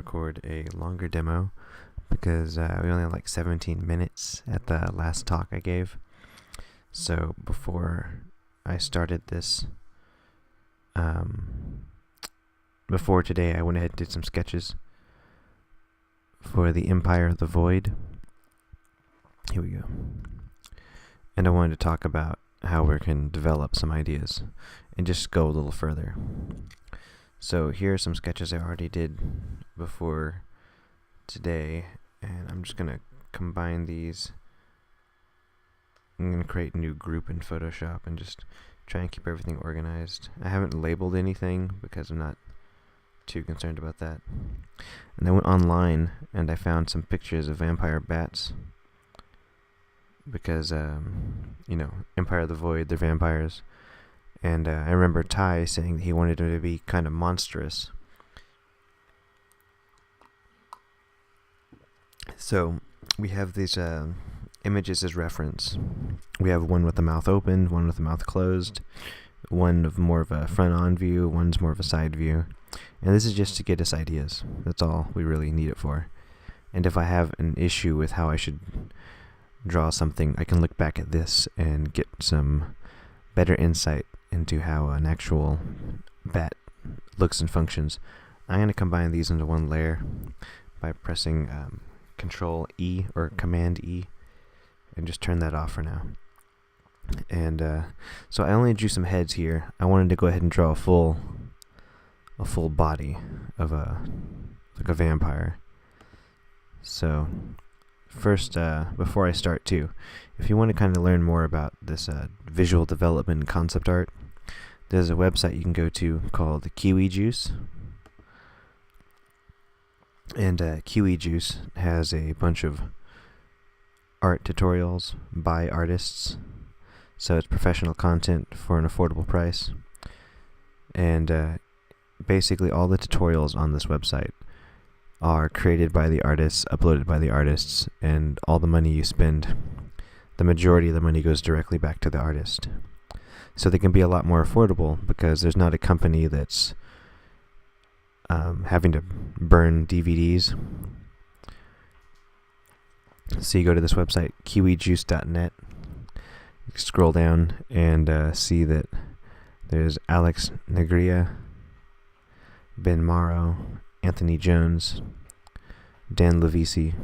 record a longer demo because we only have like 17 minutes at the last talk I gave. So before I started this, before today, I went ahead and did some sketches for the Empire of the Void. Here we go. And I wanted to talk about how we can develop some ideas and just go a little further. So here are some sketches I already did before today, and I'm just going to combine these. I'm going to create a new group in Photoshop and just try and keep everything organized. I haven't labeled anything because I'm not too concerned about that. And I went online and I found some pictures of vampire bats because, Empire of the Void, they're vampires. And I remember Ty saying that he wanted them to be kind of monstrous. So we have these images as reference. We have one with the mouth open, one with the mouth closed, one of more of a front-on view, one's more of a side view. And this is just to get us ideas. That's all we really need it for. And if I have an issue with how I should draw something, I can look back at this and get some better insight into how an actual bat looks and functions. I'm going to combine these into one layer by pressing Control E or Command E and just turn that off for now. And so I only drew some heads here. I wanted to go ahead and draw a full body of a vampire. So first, before I start too, if you want to kind of learn more about this visual development concept art, there's a website you can go to called Kiwi Juice. And Kiwi Juice has a bunch of art tutorials by artists. So it's professional content for an affordable price. And basically all the tutorials on this website are created by the artists, uploaded by the artists, and all the money you spend, the majority of the money goes directly back to the artist. So they can be a lot more affordable because there's not a company that's having to burn DVDs. So you go to this website, kiwijuice.net, scroll down and see that there's Alex Negria, Ben Morrow, Anthony Jones, Dan Levisi,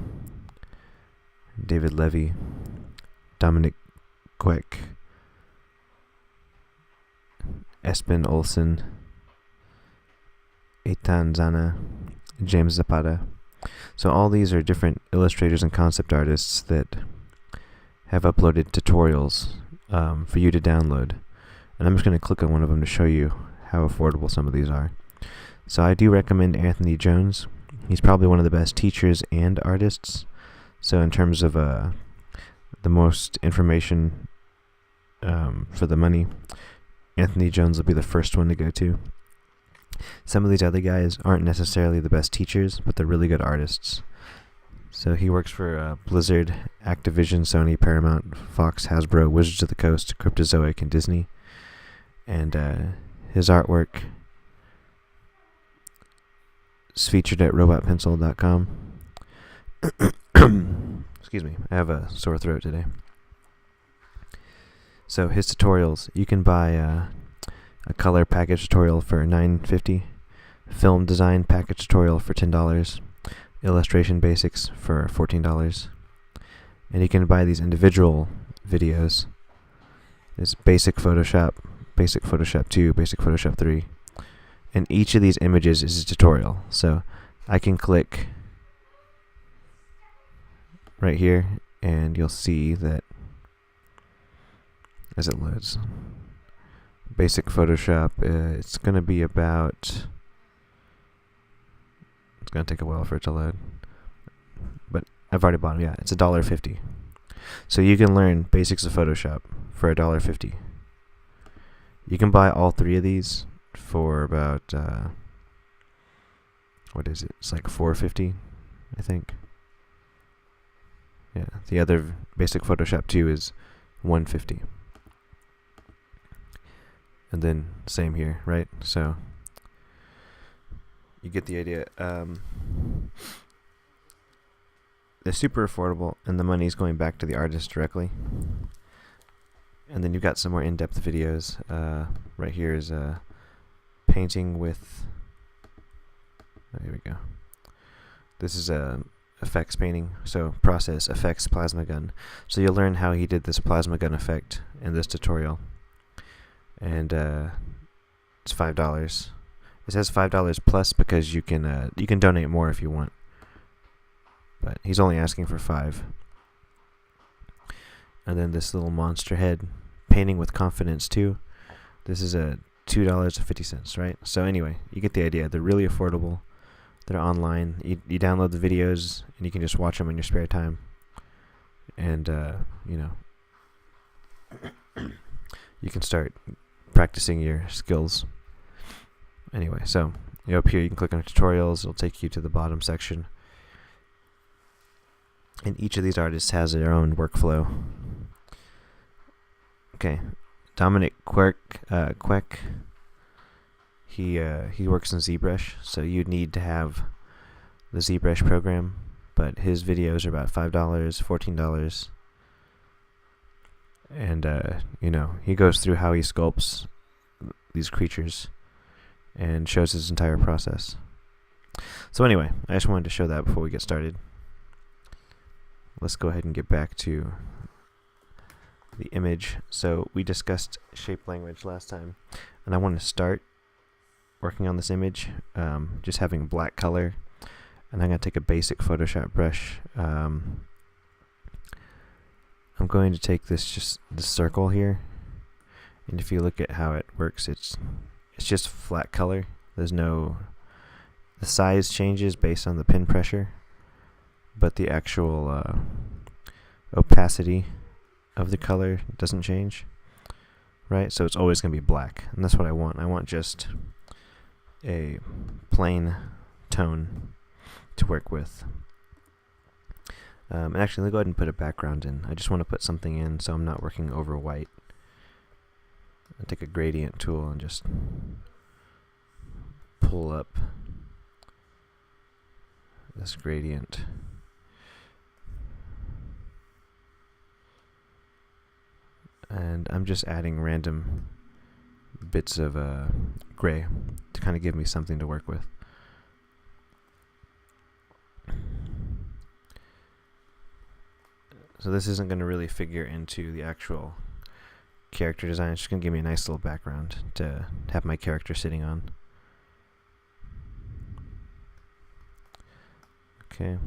David Levy, Dominic Quick, Espen Olsen, Eitan Zana, James Zapata. So all these are different illustrators and concept artists that have uploaded tutorials for you to download. And I'm just going to click on one of them to show you how affordable some of these are. So I do recommend Anthony Jones. He's probably one of the best teachers and artists. So in terms of the most information for the money, Anthony Jones will be the first one to go to. Some of these other guys aren't necessarily the best teachers, but they're really good artists. So he works for Blizzard, Activision, Sony, Paramount, Fox, Hasbro, Wizards of the Coast, Cryptozoic, and Disney. And his artwork is featured at robotpencil.com. Excuse me, I have a sore throat today. So his tutorials, you can buy a color package tutorial for $9.50, film design package tutorial for $10, illustration basics for $14, and you can buy these individual videos. There's Basic Photoshop 2, Basic Photoshop 3, and each of these images is a tutorial. So I can click right here and you'll see that as it loads. Basic Photoshop, it's going to be about, it's going to take a while for it to load, but I've already bought them. Yeah, it's $1.50. So you can learn basics of Photoshop for $1.50. You can buy all three of these for about, what is it? It's like $4.50, I think. Yeah, the other Basic Photoshop 2 is $1.50. And then same here, right? So you get the idea. they're super affordable, and the money's going back to the artist directly. And then you've got some more in-depth videos. Right here is painting with. Oh, here we go. This is a effects painting. So process effects plasma gun. So you'll learn how he did this plasma gun effect in this tutorial. And it's $5. It says $5 plus because you can donate more if you want. But he's only asking for $5. And then this little monster head, painting with confidence too. This is a $2.50, right? So anyway, you get the idea. They're really affordable. They're online. You download the videos and you can just watch them in your spare time. And you know, you can start practicing your skills. Anyway, so up here you can click on tutorials. It'll take you to the bottom section. And each of these artists has their own workflow. Okay, Dominic Queck. He works in ZBrush, so you'd need to have the ZBrush program. But his videos are about $5, $14, and you know, he goes through how he sculpts these creatures and shows his entire process. So anyway, I just wanted to show that before we get started. Let's go ahead and get back to the image. So we discussed shape language last time, and I want to start working on this image, just having black color, and I'm going to take a basic Photoshop brush. I'm going to take this circle here, and if you look at how it works, it's just flat color. There's no, the size changes based on the pin pressure, but the actual opacity of the color doesn't change, right? So it's always going to be black, and that's what I want. I want just a plain tone to work with. And actually, let's go ahead and put a background in. I just want to put something in so I'm not working over white. I'll take a gradient tool and just pull up this gradient. And I'm just adding random bits of gray to kind of give me something to work with. So this isn't going to really figure into the actual character design. It's just going to give me a nice little background to have my character sitting on. Okay.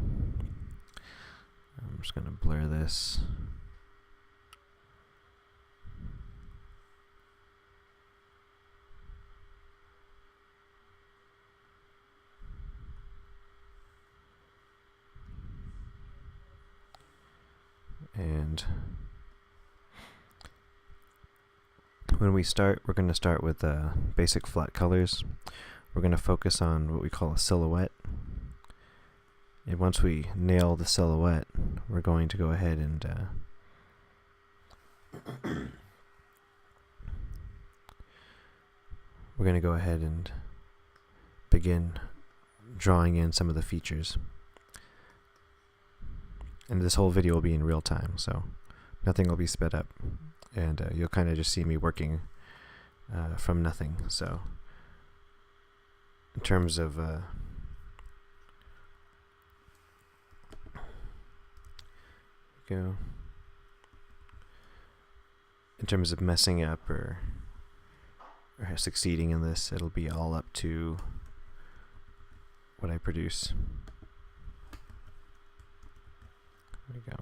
I'm just going to blur this. And when we start, we're going to start with basic flat colors. We're going to focus on what we call a silhouette. And once we nail the silhouette, we're going to go ahead and begin drawing in some of the features. And this whole video will be in real time, so nothing will be sped up, and you'll kind of just see me working from nothing. So in terms of in terms of messing up or succeeding in this, it'll be all up to what I produce. There we go.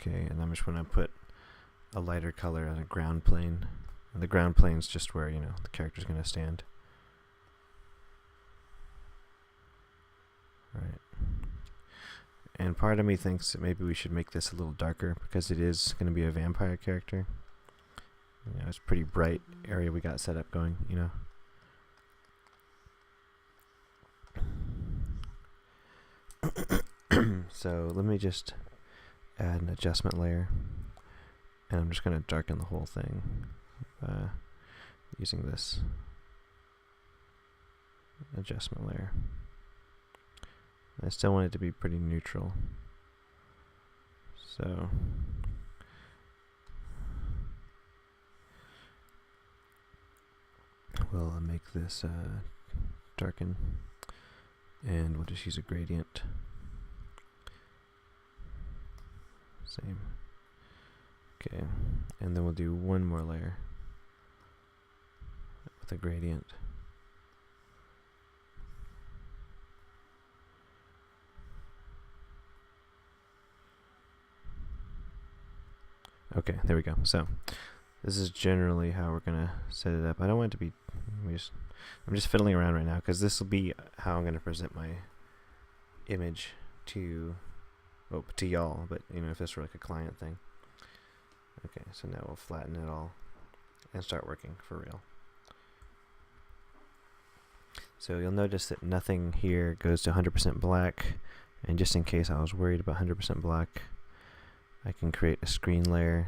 Okay, and I'm just going to put a lighter color on a ground plane. And the ground plane is just where, you know, the character's going to stand. Right. And part of me thinks that maybe we should make this a little darker because it is going to be a vampire character. You know, it's a pretty bright area we got set up going, you know. So let me just add an adjustment layer, and I'm just going to darken the whole thing. using this adjustment layer. I still want it to be pretty neutral. So we'll make this darken, and we'll just use a gradient. Same. Okay, and then we'll do one more layer with a gradient. Okay, there we go. So this is generally how we're gonna set it up. I don't want it to be. I'm just fiddling around right now because this will be how I'm gonna present my image to y'all. But you know, if this were like a client thing. Okay, so now we'll flatten it all and start working for real. So you'll notice that nothing here goes to 100% black, and just in case I was worried about 100% black, I can create a screen layer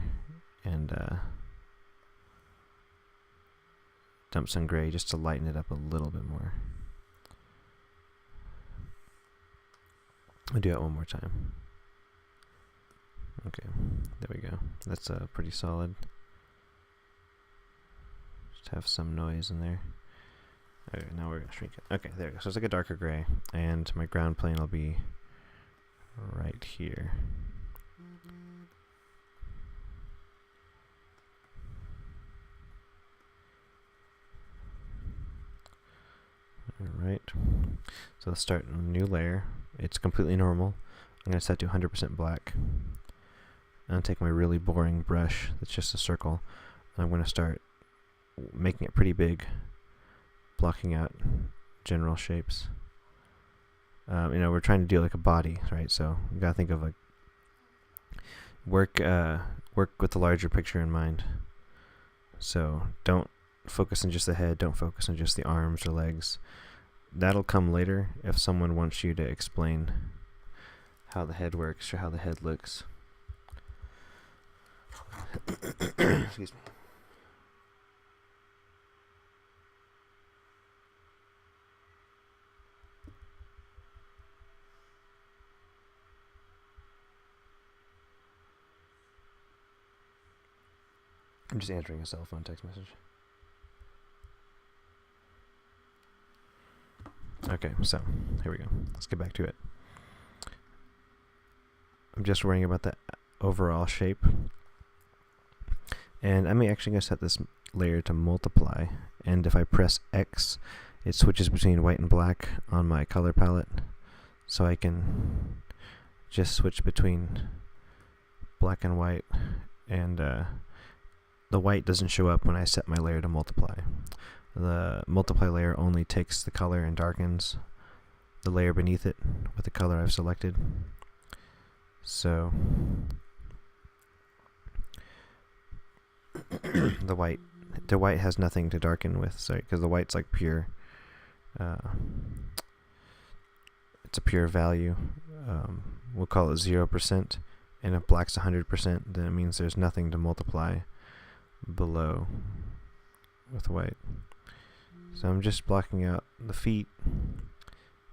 and dump some gray just to lighten it up a little bit more. I'll do it one more time. Okay, there we go. That's pretty solid. Just have some noise in there. Okay, now we're going to shrink it. Okay, there we go. So it's like a darker gray, and my ground plane will be right here. Alright, so let's start a new layer. It's completely normal. I'm going to set to 100% black. And take my really boring brush that's just a circle, and I'm going to start making it pretty big, blocking out general shapes. You know, we're trying to do like a body, right? So you got to think of like work with the larger picture in mind. So don't focus on just the head, don't focus on just the arms or legs. That'll come later if someone wants you to explain how the head works or how the head looks. Excuse me. I'm just answering a cell phone text message. Okay, so here we go. Let's get back to it. I'm just worrying about the overall shape. And I'm actually going to set this layer to multiply. And if I press X, it switches between white and black on my color palette. So I can just switch between black and white. And the white doesn't show up when I set my layer to multiply. The multiply layer only takes the color and darkens the layer beneath it with the color I've selected. So the white has nothing to darken with, sorry, because the white's like pure. It's a pure value. We'll call it 0%, and if black's 100%, then it means there's nothing to multiply below with white. So I'm just blocking out the feet.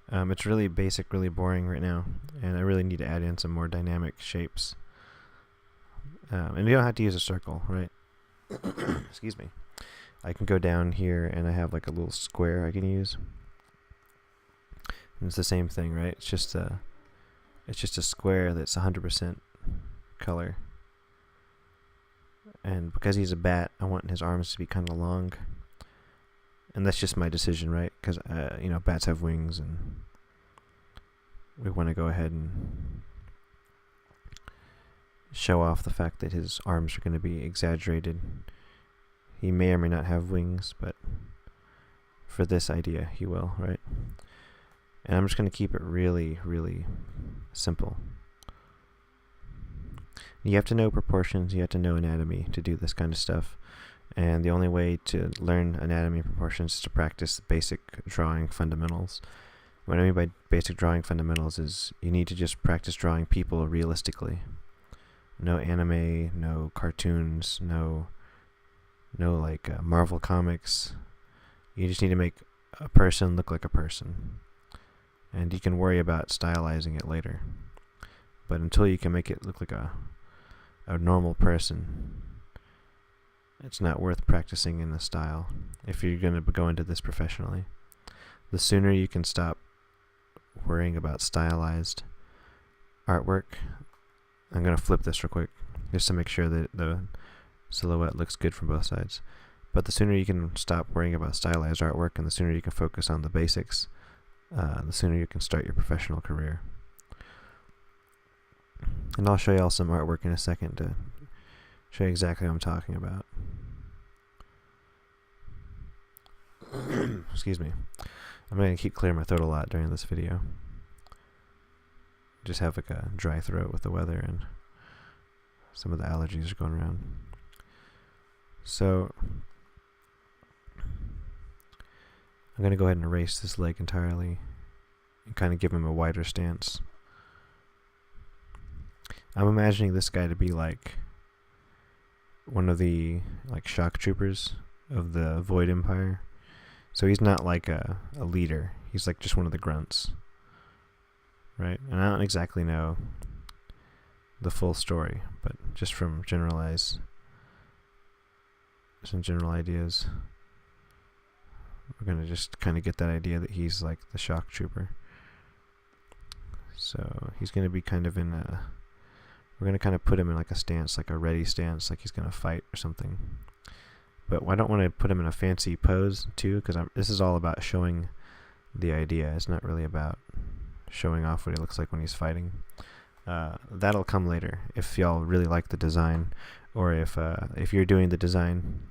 It's really basic, really boring right now, and I really need to add in some more dynamic shapes. And you don't have to use a circle, right? Excuse me. I can go down here and I have like a little square I can use. And it's the same thing, right? It's just a square that's 100% color. And because he's a bat, I want his arms to be kind of long. And that's just my decision, right? Because, you know, bats have wings, and we want to go ahead and show off the fact that his arms are going to be exaggerated. He may or may not have wings, but for this idea, he will, right? And I'm just going to keep it really, really simple. You have to know proportions, you have to know anatomy to do this kind of stuff. And the only way to learn anatomy and proportions is to practice basic drawing fundamentals. What I mean by basic drawing fundamentals is you need to just practice drawing people realistically. No anime, no cartoons, no no like Marvel Comics. You just need to make a person look like a person. And you can worry about stylizing it later. But until you can make it look like a normal person, it's not worth practicing in the style if you're going to go into this professionally. The sooner you can stop worrying about stylized artwork. I'm going to flip this real quick just to make sure that the silhouette looks good from both sides. But the sooner you can stop worrying about stylized artwork and the sooner you can focus on the basics, the sooner you can start your professional career. And I'll show you all some artwork in a second to show you exactly what I'm talking about. Excuse me. I'm going to keep clearing my throat a lot during this video. Just have like a dry throat with the weather and some of the allergies are going around. So I'm going to go ahead and erase this leg entirely and kind of give him a wider stance. I'm imagining this guy to be like one of the like shock troopers of the Void Empire. So he's not like a leader. He's like just one of the grunts. Right? And I don't exactly know the full story, but just from some general ideas, we're going to just kind of get that idea that he's like the shock trooper. So he's going to be kind of in a, we're going to kind of put him in like a stance, like a ready stance, like he's going to fight or something. But I don't want to put him in a fancy pose too, because this is all about showing the idea. It's not really about showing off what he looks like when he's fighting. That'll come later if y'all really like the design, or if you're doing the design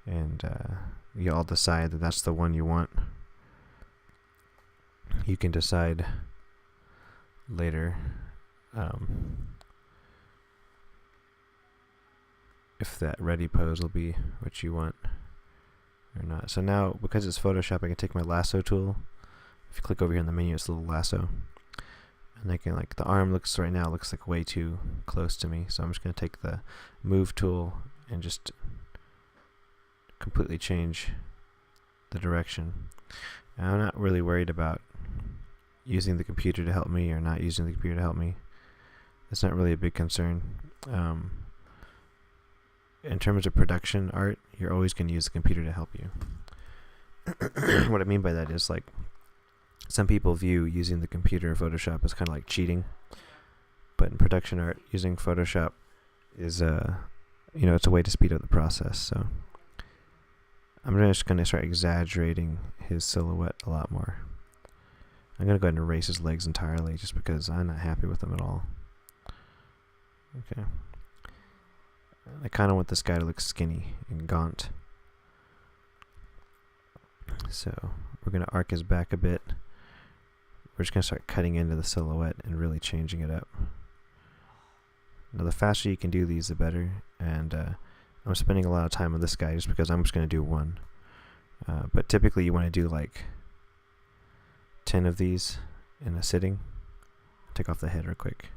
and you all decide that that's the one you want. You can decide later if that ready pose will be what you want or not. So now, because it's Photoshop, I can take my lasso tool. If you click over here in the menu, it's a little lasso. And I can, like, the arm looks right now looks like way too close to me. So I'm just going to take the move tool and just completely change the direction. And I'm not really worried about using the computer to help me or not using the computer to help me. It's not really a big concern. In terms of production art, you're always going to use the computer to help you. What I mean by that is, like, some people view using the computer or Photoshop as kind of like cheating, but in production art, using Photoshop is it's a way to speed up the process. So I'm just going to start exaggerating his silhouette a lot more. I'm going to go ahead and erase his legs entirely just because I'm not happy with them at all. Okay. I kind of want this guy to look skinny and gaunt. So we're going to arc his back a bit. We're just going to start cutting into the silhouette and really changing it up. Now the faster you can do these, the better. And I'm spending a lot of time on this guy just because I'm just going to do one. But typically you want to do like 10 of these in a sitting. Take off the head real quick.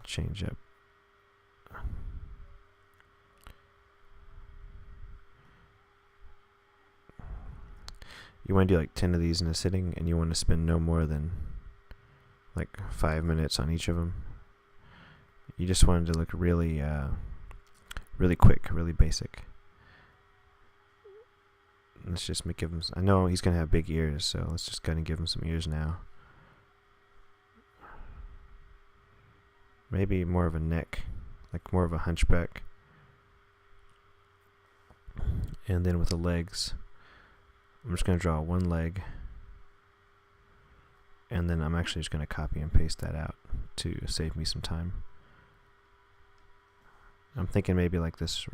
Change up. You want to do like 10 of these in a sitting, and you want to spend no more than like 5 minutes on each of them. You just want it to look really, really quick, really basic. Let's just give him. I know he's gonna have big ears, so let's just kind of give him some ears now. Maybe more of a neck, like more of a hunchback. And then with the legs, I'm just going to draw one leg, and then I'm actually just going to copy and paste that out to save me some time. I'm thinking maybe like this.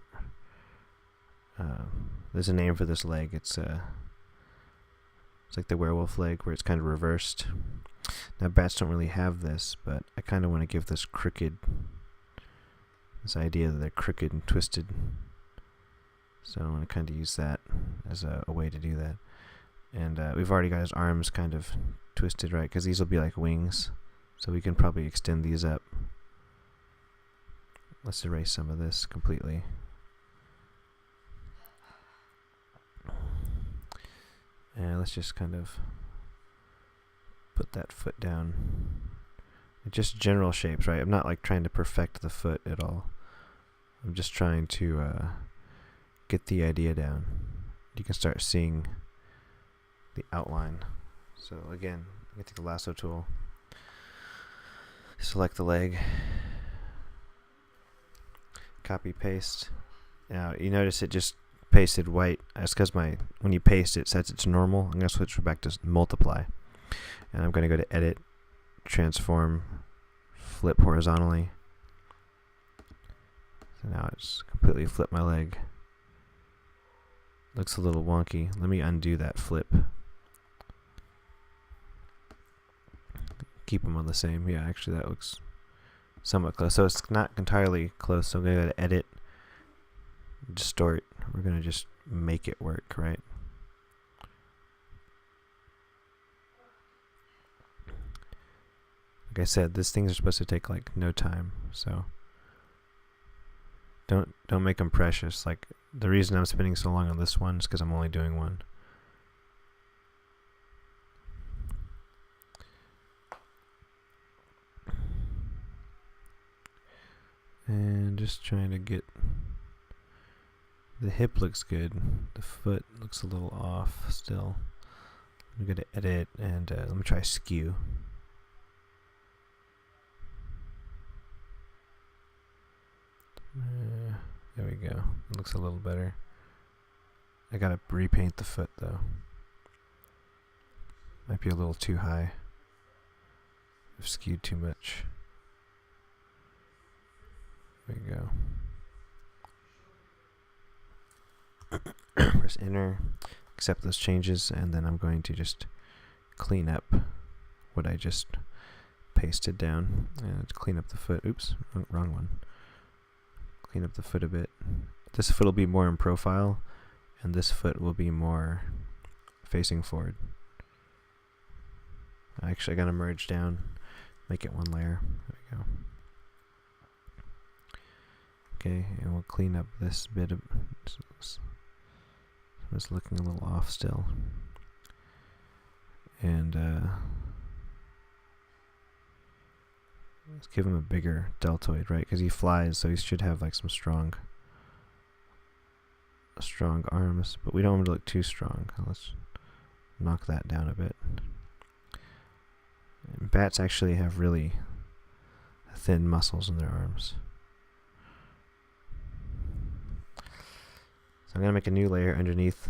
There's a name for this leg. It's like the werewolf leg, where it's kind of reversed. Now bats don't really have this, but I kind of want to give this idea that they're crooked and twisted. So I want to kind of use that as a way to do that. And we've already got his arms kind of twisted, right? Because these will be like wings. So we can probably extend these up. Let's erase some of this completely. And let's just kind of put that foot down. Just general shapes, right? I'm not like trying to perfect the foot at all. I'm just trying to get the idea down. You can start seeing the outline. So again, I can take the lasso tool, select the leg, copy paste. Now you notice it just pasted white. That's because when you paste it sets it to normal. I'm going to switch back to multiply. And I'm going to go to edit, transform, flip horizontally. So now it's completely flipped my leg. Looks a little wonky. Let me undo that flip. Keep them on the same. Yeah, actually that looks somewhat close. So it's not entirely close. So I'm going to go to edit, distort. We're going to just make it work, right? Like I said, these things are supposed to take like no time, so don't make them precious. Like the reason I'm spending so long on this one is because I'm only doing one. And just trying to get the hip looks good. The foot looks a little off still. I'm going to edit and let me try skew. There we go. It looks a little better. I gotta repaint the foot though. Might be a little too high. I've skewed too much. There we go. Press enter, accept those changes, and then I'm going to just clean up what I just pasted down and clean up the foot. Oops, wrong one. Clean up the foot a bit. This foot will be more in profile, and this foot will be more facing forward. Actually, I gotta merge down, make it one layer. There we go. Okay, and we'll clean up this bit of. It's looking a little off still, and let's give him a bigger deltoid, right? Because he flies, so he should have like some strong arms, but we don't want him to look too strong. Let's knock that down a bit. And bats actually have really thin muscles in their arms. So I'm going to make a new layer underneath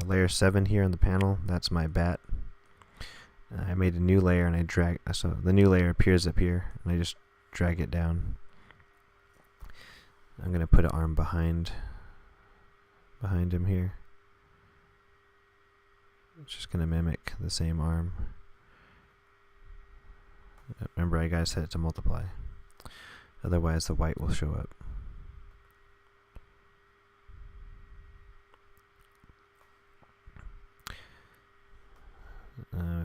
layer 7 here on the panel. That's my bat. I made a new layer and I drag, so the new layer appears up here, and I just drag it down. I'm going to put an arm behind him here. It's just going to mimic the same arm. Remember, I gotta set it to multiply. Otherwise, the white will show up.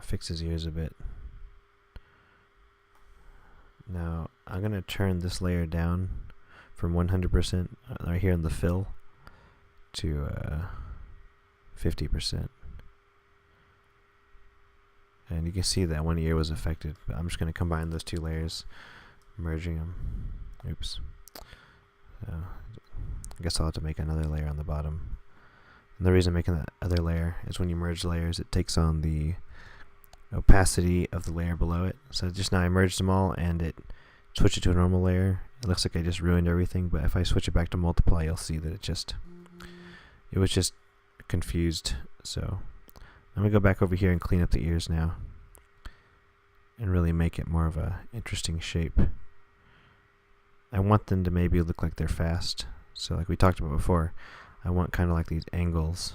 Fix his ears a bit. Now, I'm going to turn this layer down from 100% right here in the fill to 50%. And you can see that one ear was affected, but I'm just going to combine those two layers, merging them. Oops. I guess I'll have to make another layer on the bottom. And the reason I'm making that other layer is when you merge layers, it takes on the opacity of the layer below it. So just now I merged them all and it switched it to a normal layer. It looks like I just ruined everything, but if I switch it back to multiply, you'll see that it was just confused. So I'm going to go back over here and clean up the ears now and really make it more of a interesting shape. I want them to maybe look like they're fast. So like we talked about before, I want kind of like these angles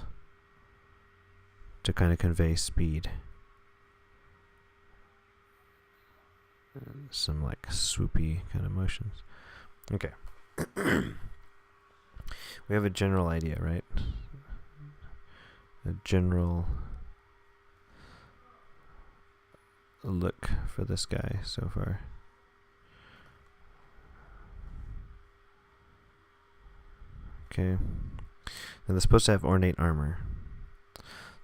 to kind of convey speed. And some like swoopy kind of motions. Okay. We have a general idea, right? A general look for this guy so far. Okay. And they're supposed to have ornate armor.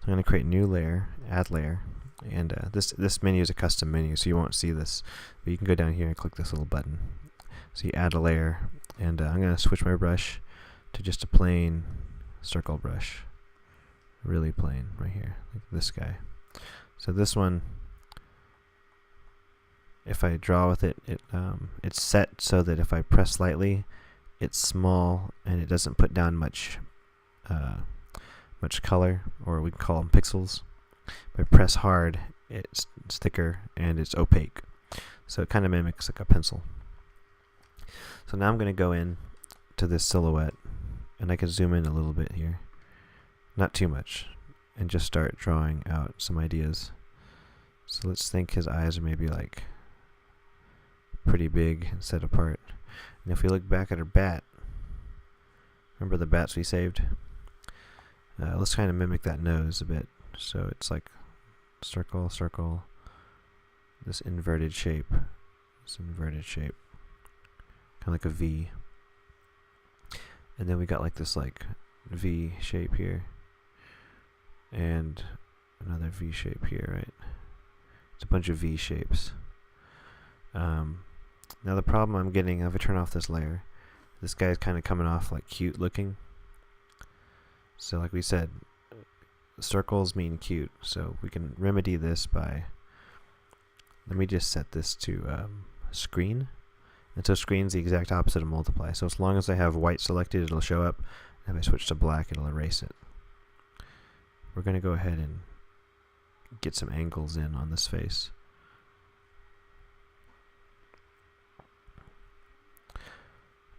So I'm going to create new layer, add layer, and this menu is a custom menu, so you won't see this, but you can go down here and click this little button. So you add a layer, and I'm going to switch my brush to just a plain circle brush, really plain right here, like this guy. So this one, if I draw with it, it's set so that if I press lightly, it's small and it doesn't put down much color, or we can call them pixels. If I press hard, it's thicker and it's opaque. So it kind of mimics like a pencil. So now I'm going to go in to this silhouette, and I can zoom in a little bit here, not too much, and just start drawing out some ideas. So let's think his eyes are maybe like pretty big and set apart. And if we look back at our bat, remember the bats we saved? Let's kind of mimic that nose a bit. So it's like circle, circle, this inverted shape, kind of like a V. And then we got like this like V shape here, and another V shape here, right? It's a bunch of V shapes. Now the problem I'm getting, if I turn off this layer, this guy's kind of coming off like cute looking. So like we said, circles mean cute, so we can remedy this by, let me just set this to screen. And so screen's the exact opposite of multiply. So as long as I have white selected, it'll show up. And if I switch to black, it'll erase it. We're going to go ahead and get some angles in on this face.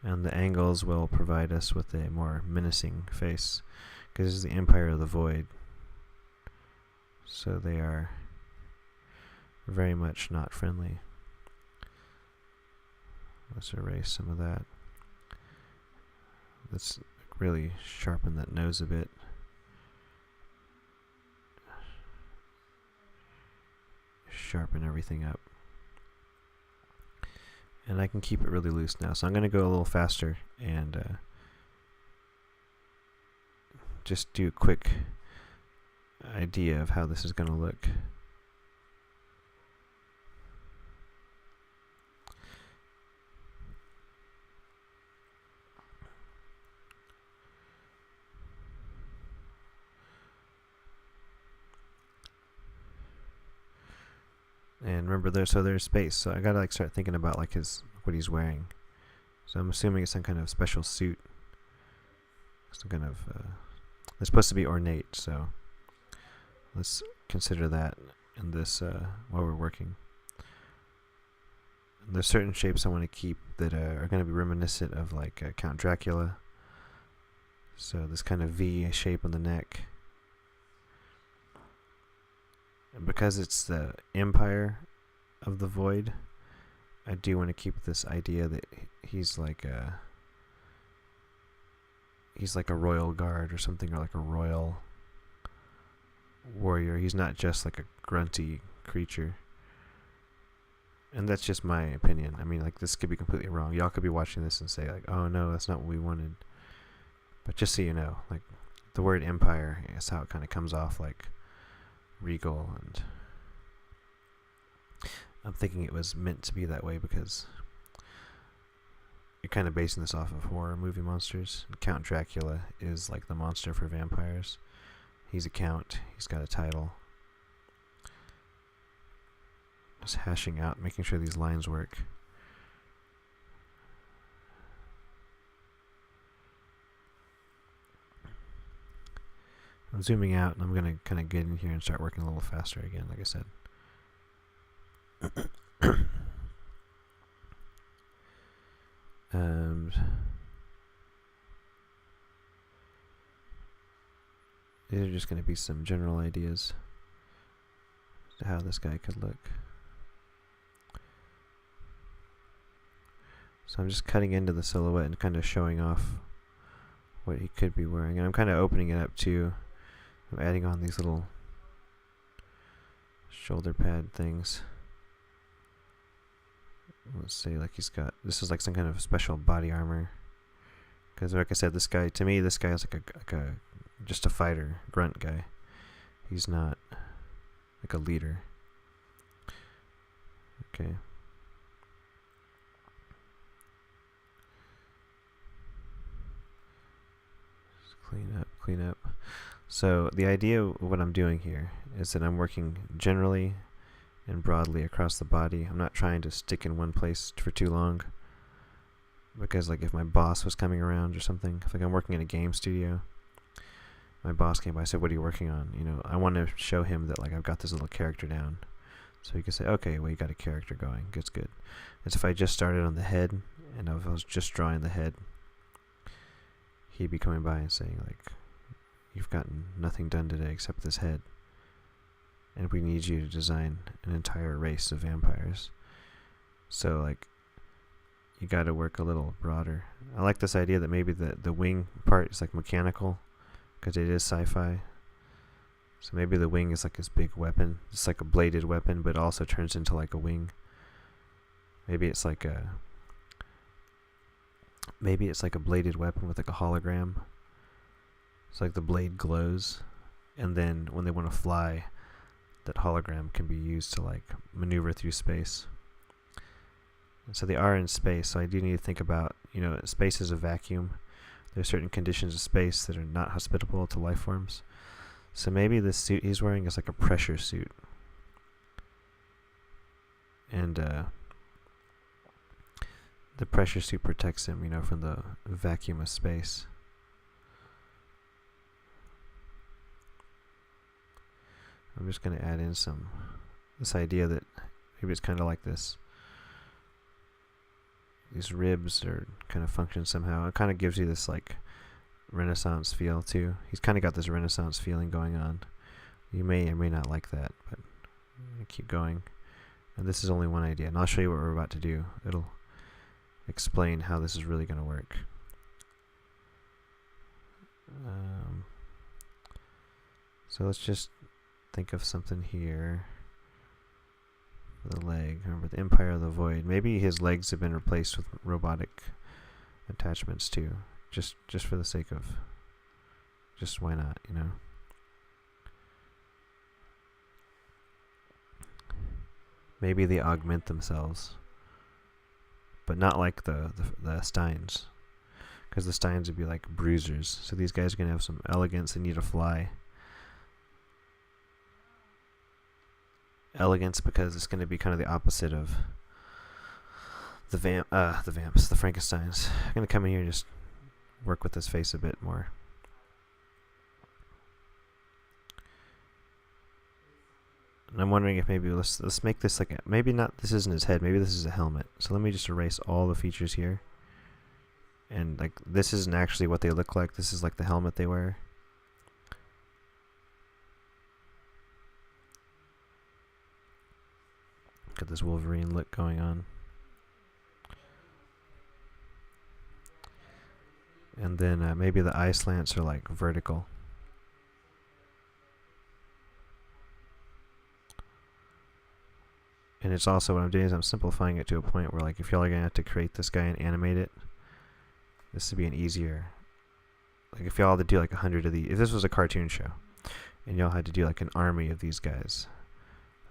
And the angles will provide us with a more menacing face, because this is the Empire of the Void. So they are very much not friendly. Let's erase some of that. Let's really sharpen that nose a bit. Sharpen everything up. And I can keep it really loose now. So I'm going to go a little faster and just do a quick idea of how this is going to look. And remember, there's space, so I gotta like start thinking about like what he's wearing. So I'm assuming it's some kind of special suit, some kind of it's supposed to be ornate. So let's consider that in this while we're working. And there's certain shapes I want to keep that are going to be reminiscent of like Count Dracula. So this kind of V shape on the neck. Because it's the Empire of the Void, I do want to keep this idea that he's like a royal guard or something, or like a royal warrior. He's not just like a grunty creature. And that's just my opinion. I mean, like, this could be completely wrong. Y'all could be watching this and say like, oh no, that's not what we wanted. But just so you know, like, the word empire is how it kind of comes off, like regal, and I'm thinking it was meant to be that way because you're kind of basing this off of horror movie monsters. Count Dracula is like the monster for vampires. He's a count. He's got a title. Just hashing out, making sure these lines work. I'm zooming out, and I'm going to kind of get in here and start working a little faster again, like I said. These are just going to be some general ideas as to how this guy could look. So I'm just cutting into the silhouette and kind of showing off what he could be wearing. And I'm kind of opening it up too. I'm adding on these little shoulder pad things. Let's say like he's got, this is like some kind of special body armor. Because like I said, this guy, to me, this guy is like a just a fighter, grunt guy. He's not like a leader. Okay. Just clean up. So the idea of what I'm doing here is that I'm working generally and broadly across the body. I'm not trying to stick in one place for too long, because like if my boss was coming around or something, if like I'm working in a game studio, my boss came by, I said, what are you working on? You know, I want to show him that like I've got this little character down, so he could say, okay, well, you got a character going, it's good. As if I just started on the head and I was just drawing the head, he'd be coming by and saying like, you've gotten nothing done today except this head, and we need you to design an entire race of vampires. So like, you got to work a little broader. I like this idea that maybe the wing part is like mechanical, because it is sci-fi. So maybe the wing is like this big weapon. It's like a bladed weapon, but it also turns into like a wing. Maybe it's like a bladed weapon with like a hologram. It's like the blade glows, and then when they want to fly, that hologram can be used to like maneuver through space. And so they are in space, so I do need to think about, you know, space is a vacuum. There's certain conditions of space that are not hospitable to life forms. So maybe this suit he's wearing is like a pressure suit. And the pressure suit protects him, you know, from the vacuum of space. I'm just going to add in this idea that maybe it's kind of like this. These ribs are kind of function somehow. It kind of gives you this like Renaissance feel too. He's kind of got this Renaissance feeling going on. You may or may not like that, but I'm going to keep going. And this is only one idea, and I'll show you what we're about to do. It'll explain how this is really going to work. So let's just think of something here. The leg. Remember the Empire of the Void. Maybe his legs have been replaced with robotic attachments too. Just for the sake of, just why not, you know? Maybe they augment themselves, but not like the Steins, because the Steins would be like bruisers. So these guys are gonna have some elegance and need to fly. Elegance because it's going to be kind of the opposite of the vamps, the Frankensteins. I'm going to come in here and just work with this face a bit more. And I'm wondering if maybe let's make this like maybe not, this isn't his head, maybe this is a helmet. So let me just erase all the features here. And like this isn't actually what they look like. This is like the helmet they wear. Got this Wolverine look going on. And then maybe the eye slants are like vertical. And it's also, what I'm doing is I'm simplifying it to a point where like if y'all are going to have to create this guy and animate it, this would be an easier, like if y'all had to do like 100 of these, if this was a cartoon show and y'all had to do like an army of these guys,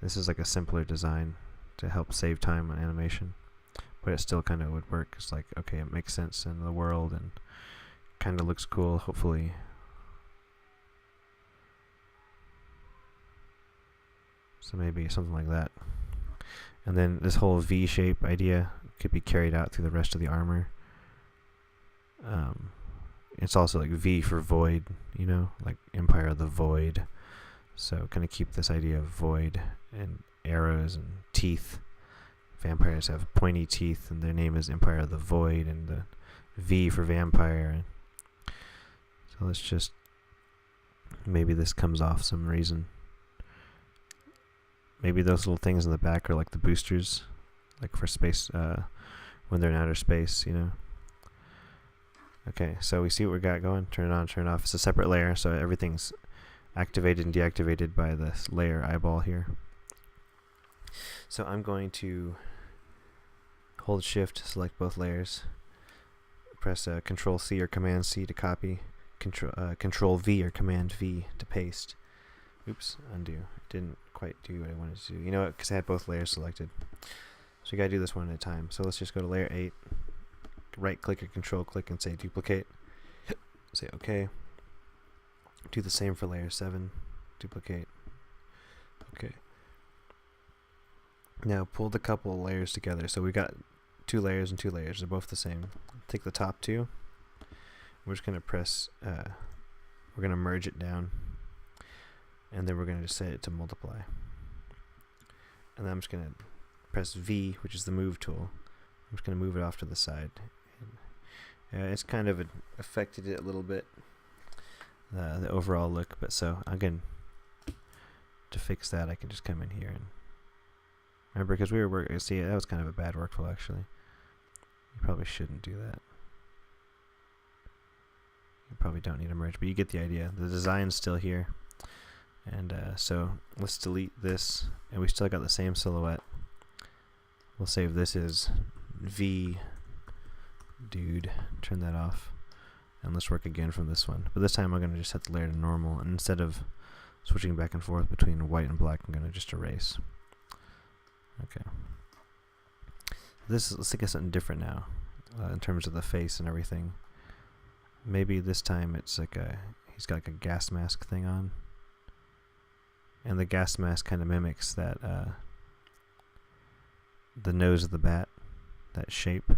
this is like a simpler design to help save time on animation, but it still kind of would work. It's like, okay, it makes sense in the world and kind of looks cool, hopefully. So maybe something like that. And then this whole V-shape idea could be carried out through the rest of the armor. It's also like V for void, you know, like Empire of the Void. So kind of keep this idea of void and arrows and teeth. Vampires have pointy teeth, and their name is Empire of the Void, and the V for vampire. So let's just, maybe this comes off some reason. Maybe those little things in the back are like the boosters, like for space, when they're in outer space, you know. Okay, so we see what we got going. Turn it on, turn it off. It's a separate layer, so everything's activated and deactivated by this layer eyeball here. So I'm going to hold shift, select both layers, press Control C or Command C to copy, Control V or Command V to paste, Oops, undo. It didn't quite do what I wanted to do. You know what? Because I had both layers selected. So you gotta do this one at a time. So let's just go to layer 8, right click or control click and say duplicate. Say OK. Do the same for layer 7. Duplicate. OK. Now pull the couple layers together. So we got 2 layers and 2 layers. They're both the same. Take the top 2. We're just gonna press. We're gonna merge it down, and then we're gonna just set it to multiply. And then I'm just gonna press V, which is the move tool. I'm just gonna move it off to the side. It's kind of affected it a little bit, the overall look. But so again, to fix that, I can just come in here and remember, because we were working. See, that was kind of a bad workflow actually. You probably shouldn't do that. You probably don't need a merge, but you get the idea. The design's still here, and so let's delete this, and we still got the same silhouette. We'll save this as V dude. Turn that off, and let's work again from this one. But this time I'm going to just set the layer to normal, and instead of switching back and forth between white and black, I'm going to just erase. Okay. Let's think of something different now, in terms of the face and everything. Maybe this time it's like he's got like a gas mask thing on, and the gas mask kind of mimics that the nose of the bat, that shape,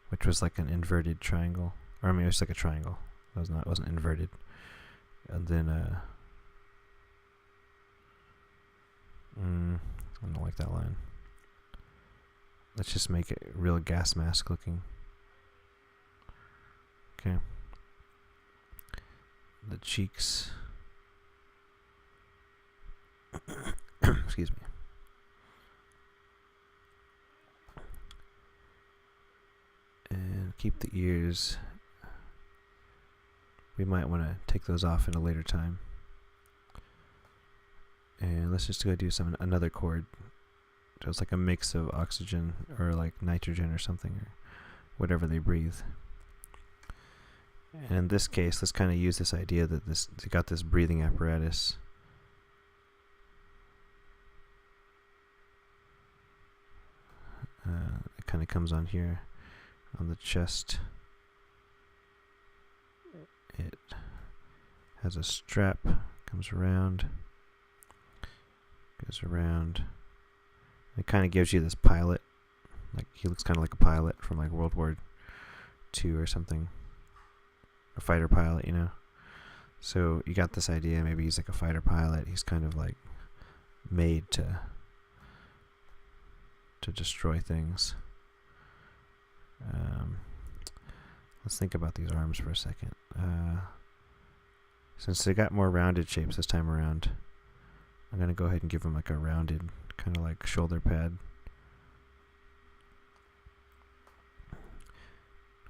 which was like an inverted triangle, or I mean it was like a triangle. It wasn't inverted. And then I don't like that line. Let's just make it real gas mask looking. Okay. The cheeks. Excuse me. And keep the ears. We might want to take those off at a later time. And let's just go do another chord. So it's like a mix of oxygen or like nitrogen or something, or whatever they breathe. And in this case, let's kind of use this idea that they got this breathing apparatus. It kind of comes on here, on the chest. It has a strap, comes around, goes around. It kind of gives you this pilot. Like, he looks kind of like a pilot from like World War II or something. A fighter pilot, you know. So you got this idea, maybe he's like a fighter pilot. He's kind of like made to destroy things. Let's think about these arms for a second. Since they got more rounded shapes this time around, I'm going to go ahead and give them like a rounded, kind of like shoulder pad.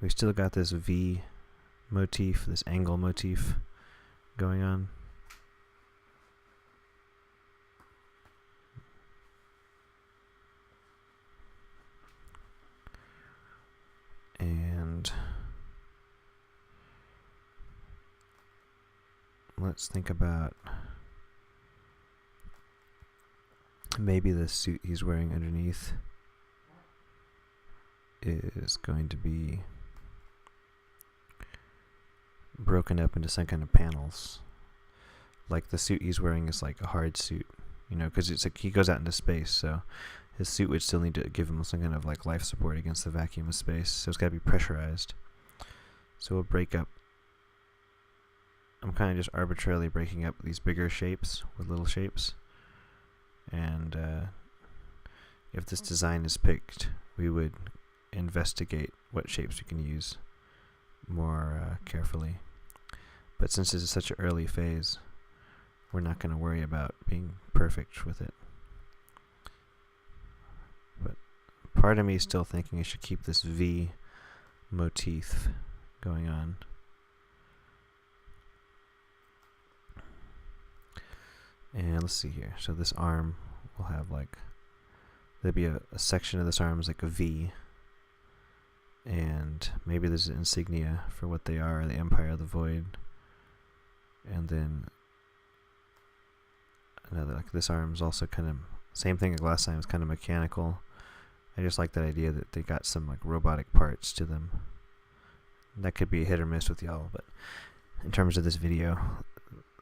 We still got this V motif, this angle motif going on. And let's think about maybe the suit he's wearing underneath is going to be broken up into some kind of panels. Like the suit he's wearing is like a hard suit, you know, because it's like he goes out into space, so his suit would still need to give him some kind of like life support against the vacuum of space, so it's got to be pressurized. So we'll break up. I'm kind of just arbitrarily breaking up these bigger shapes with little shapes, and if this design is picked, we would investigate what shapes we can use more carefully. But since this is such an early phase, we're not going to worry about being perfect with it. But part of me is still thinking I should keep this V motif going on. And let's see here. So this arm will have like, there'll be a section of this arm is like a V. And maybe there's an insignia for what they are, the Empire of the Void. And then another, like this arm is also kind of same thing as last time. It's kind of mechanical. I just like that idea that they got some like robotic parts to them. That could be a hit or miss with y'all, but in terms of this video,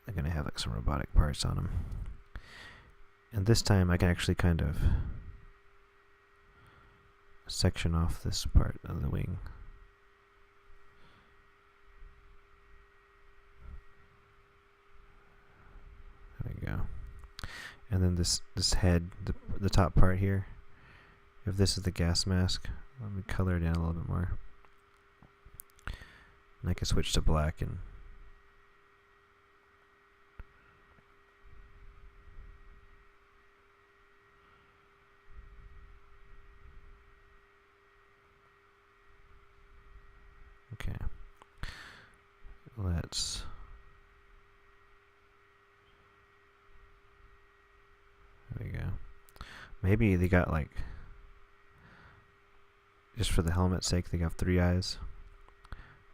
I'm gonna have like some robotic parts on them. And this time I can actually kind of section off this part of the wing. There we go. And then this head, the top part here, if this is the gas mask, let me color it in a little bit more. And I can switch to black and okay. Let's there we go. Maybe they got like, just for the helmet's sake, they got 3 eyes.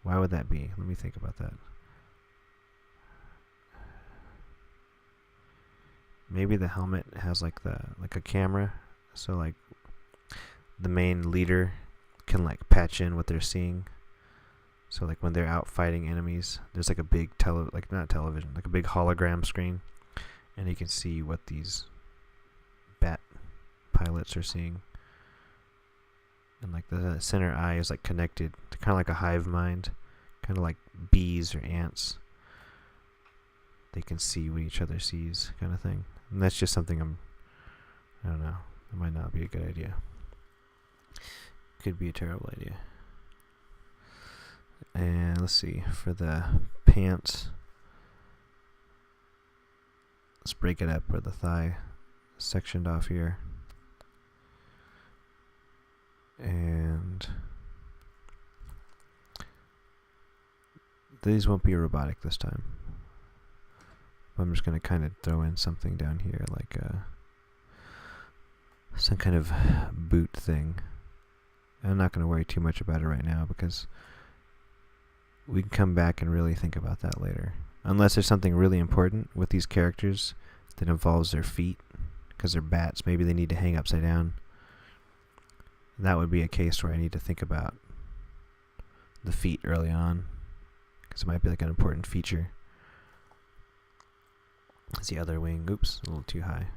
Why would that be? Let me think about that. Maybe the helmet has like a camera, so like the main leader can like patch in what they're seeing. So like when they're out fighting enemies, there's like a big not television, like a big hologram screen, and you can see what these bat pilots are seeing. And like the center eye is like connected to kind of like a hive mind, kind of like bees or ants. They can see what each other sees, kind of thing. And that's just something I don't know. It might not be a good idea. Could be a terrible idea. And let's see, for the pants, let's break it up where the thigh sectioned off here. And these won't be robotic this time. I'm just going to kind of throw in something down here, like some kind of boot thing. I'm not going to worry too much about it right now because we can come back and really think about that later. Unless there's something really important with these characters that involves their feet, because they're bats. Maybe they need to hang upside down. That would be a case where I need to think about the feet early on, because it might be like an important feature. It's the other wing. Oops, a little too high.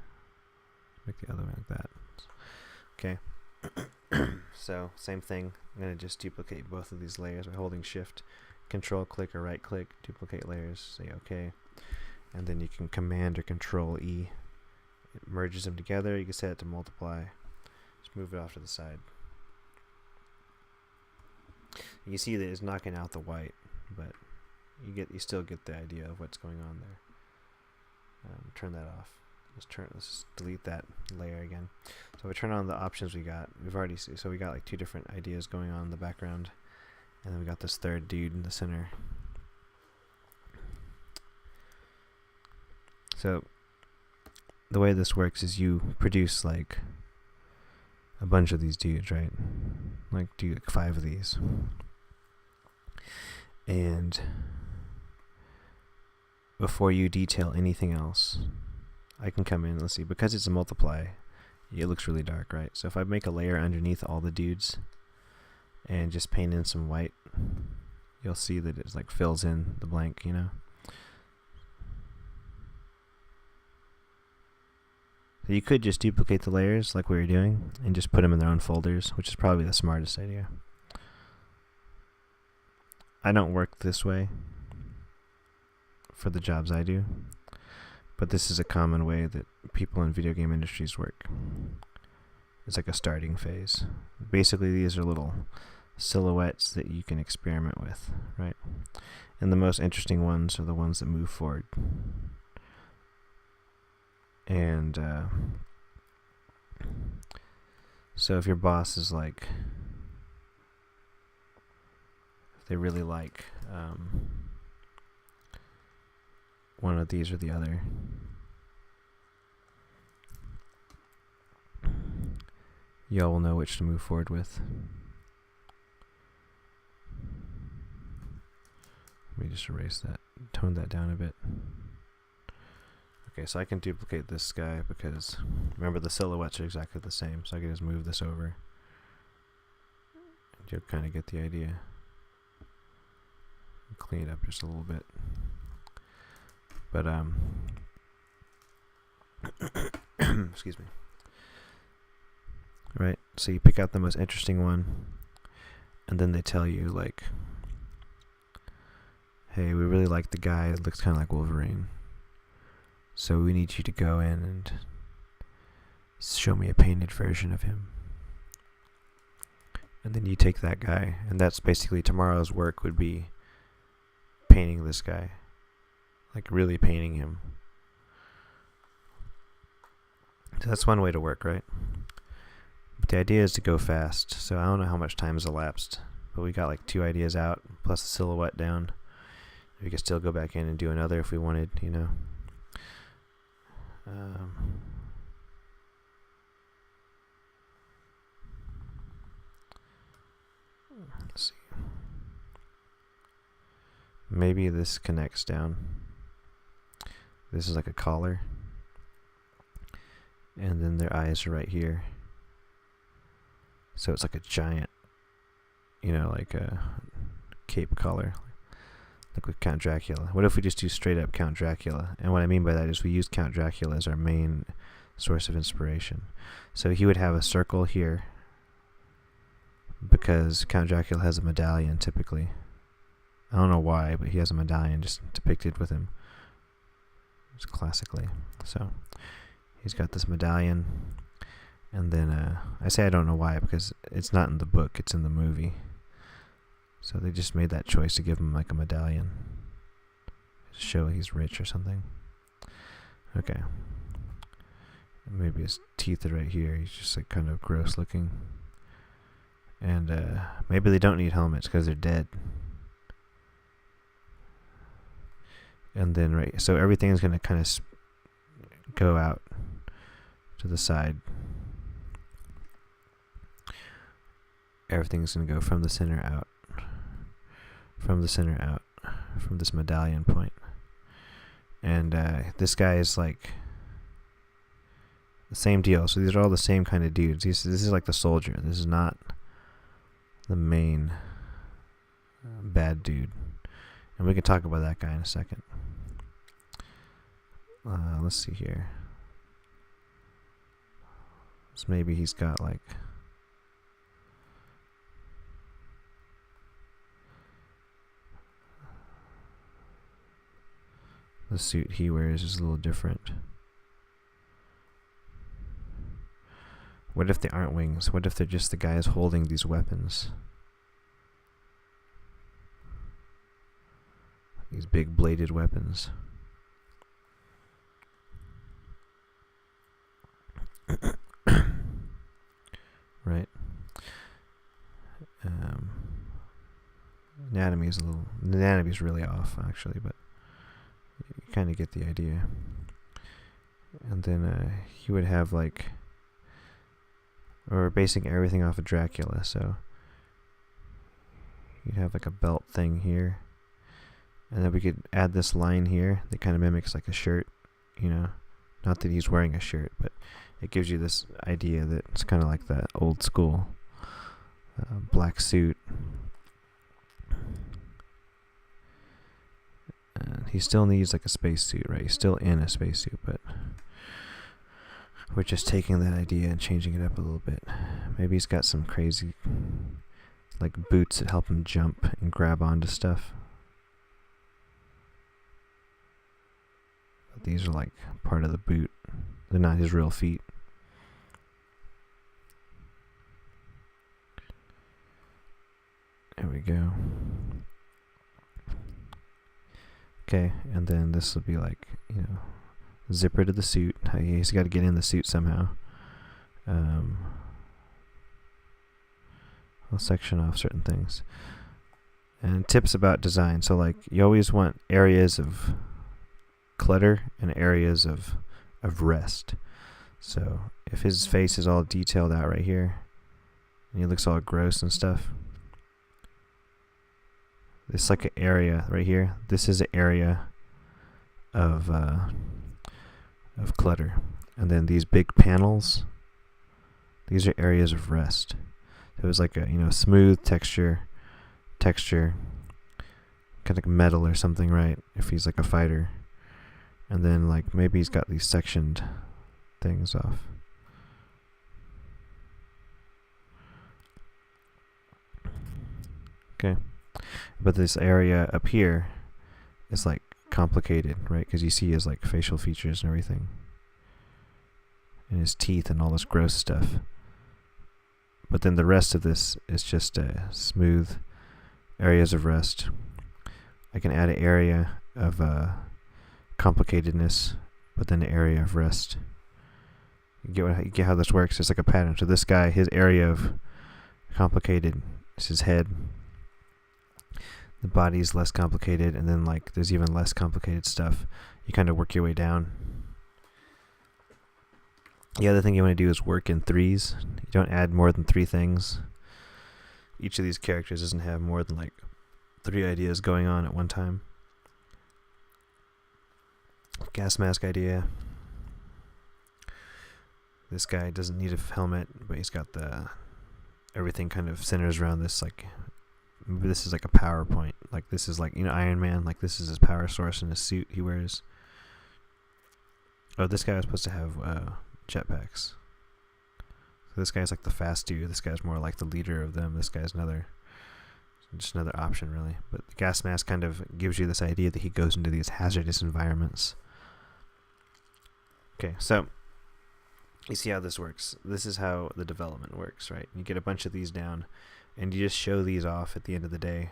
Make the other wing like that. Okay. So, same thing. I'm going to just duplicate both of these layers by holding Shift, Control click or right click, duplicate layers, say OK. And then you can Command or Control E. It merges them together. You can set it to multiply. Just move it off to the side. You can see that it's knocking out the white, but you still get the idea of what's going on there. Turn that off. Let's delete that layer again. So we turn on the options we got. So we got like 2 different ideas going on in the background, and then we got this third dude in the center. So the way this works is you produce like a bunch of these dudes, right? Like do like 5 of these, and before you detail anything else, I can come in, let's see, because it's a multiply, it looks really dark, right? So if I make a layer underneath all the dudes and just paint in some white, you'll see that it like fills in the blank, you know? So you could just duplicate the layers like we were doing and just put them in their own folders, which is probably the smartest idea. I don't work this way for the jobs I do, but this is a common way that people in video game industries work. It's like a starting phase. Basically, these are little silhouettes that you can experiment with, right? And the most interesting ones are the ones that move forward. And so if your boss is like, if they really like one of these or the other, y'all will know which to move forward with. Let me just erase that, tone that down a bit. Okay, so I can duplicate this guy because remember the silhouettes are exactly the same, so I can just move this over. And you'll kind of get the idea. Clean it up just a little bit. But excuse me. Right, so you pick out the most interesting one, and then they tell you like, hey, we really like the guy that looks kind of like Wolverine, so we need you to go in and show me a painted version of him. And then you take that guy, and that's basically tomorrow's work would be painting this guy, like really painting him. So that's one way to work, right? But the idea is to go fast, so I don't know how much time has elapsed, but we got like 2 ideas out plus the silhouette down. We could still go back in and do another if we wanted, you know. Let's see. Maybe this connects down. This is like a collar. And then their eyes are right here. So it's like a giant, you know, like a cape collar. Like with Count Dracula. What if we just do straight up Count Dracula? And what I mean by that is we use Count Dracula as our main source of inspiration. So he would have a circle here because Count Dracula has a medallion typically. I don't know why, but he has a medallion just depicted with him. Just classically. So he's got this medallion, and then I say I don't know why because it's not in the book, it's in the movie. So they just made that choice to give him like a medallion to show he's rich or something. Okay. Maybe his teeth are right here. He's just like kind of gross looking. And maybe they don't need helmets because they're dead. And then right, so everything's going to kind of go out to the side. Everything's going to go from the center out. From the center out. From this medallion point. And this guy is like the same deal. So these are all the same kind of dudes. This is like the soldier. This is not the main bad dude. And we can talk about that guy in a second. Let's see here. So maybe he's got like the suit he wears is a little different. What if they aren't wings? What if they're just the guys holding these weapons? These big bladed weapons. Right. Anatomy's really off actually, but you kind of get the idea. And then he would have like, or basing everything off of Dracula, so you'd have like a belt thing here, and then we could add this line here that kind of mimics like a shirt, you know, not that he's wearing a shirt, but it gives you this idea that it's kind of like that old school black suit. He still needs like a spacesuit, right? He's still in a spacesuit, but we're just taking that idea and changing it up a little bit. Maybe he's got some crazy like boots that help him jump and grab onto stuff. But these are like part of the boot. They're not his real feet. There we go. Okay, and then this will be like, you know, zipper to the suit. He's got to get in the suit somehow. I'll section off certain things. And tips about design. So like, you always want areas of clutter and areas of rest. So if his face is all detailed out right here, and he looks all gross and stuff, this like an area right here. This is an area of of clutter. And then these big panels, these are areas of rest. So it was like a, smooth texture, kind of like metal or something, right? If he's like a fighter. And then like maybe he's got these sectioned things off. Okay. But this area up here is like complicated, right? Because you see his like facial features and everything. And his teeth and all this gross stuff. But then the rest of this is just smooth areas of rest. I can add an area of complicatedness, but then an area of rest. You get how this works? It's like a pattern. So this guy, his area of complicated is his head. The body is less complicated, and then like there's even less complicated stuff. You kind of work your way down. The other thing you want to do is work in threes. You don't add more than 3 things. Each of these characters doesn't have more than like 3 ideas going on at one time. Gas mask idea. This guy doesn't need a helmet, but he's got everything kind of centers around this, like, maybe this is like a PowerPoint. Like this is like, Iron Man, like this is his power source in his suit he wears. Oh, this guy was supposed to have jetpacks. So this guy's like the fast dude. This guy's more like the leader of them. This guy's just another option, really. But the gas mask kind of gives you this idea that he goes into these hazardous environments. Okay, so you see how this works. This is how the development works, right? You get a bunch of these down, and you just show these off at the end of the day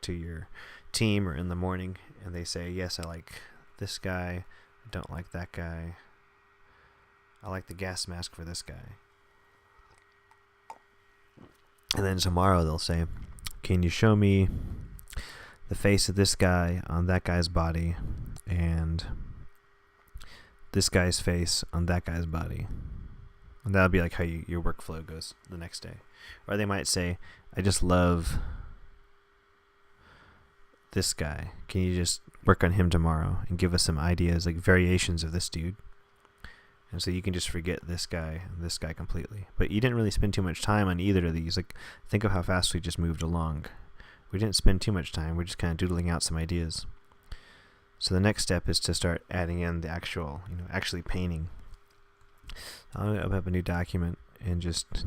to your team or in the morning, and they say, yes, I like this guy, I don't like that guy, I like the gas mask for this guy. And then tomorrow they'll say, can you show me the face of this guy on that guy's body and this guy's face on that guy's body? And that'll be like how your workflow goes the next day. Or they might say, I just love this guy. Can you just work on him tomorrow and give us some ideas, like variations of this dude? And so you can just forget this guy and this guy completely. But you didn't really spend too much time on either of these. Like, think of how fast we just moved along. We didn't spend too much time. We're just kind of doodling out some ideas. So the next step is to start adding in the actual, actually painting. I'll open up a new document and just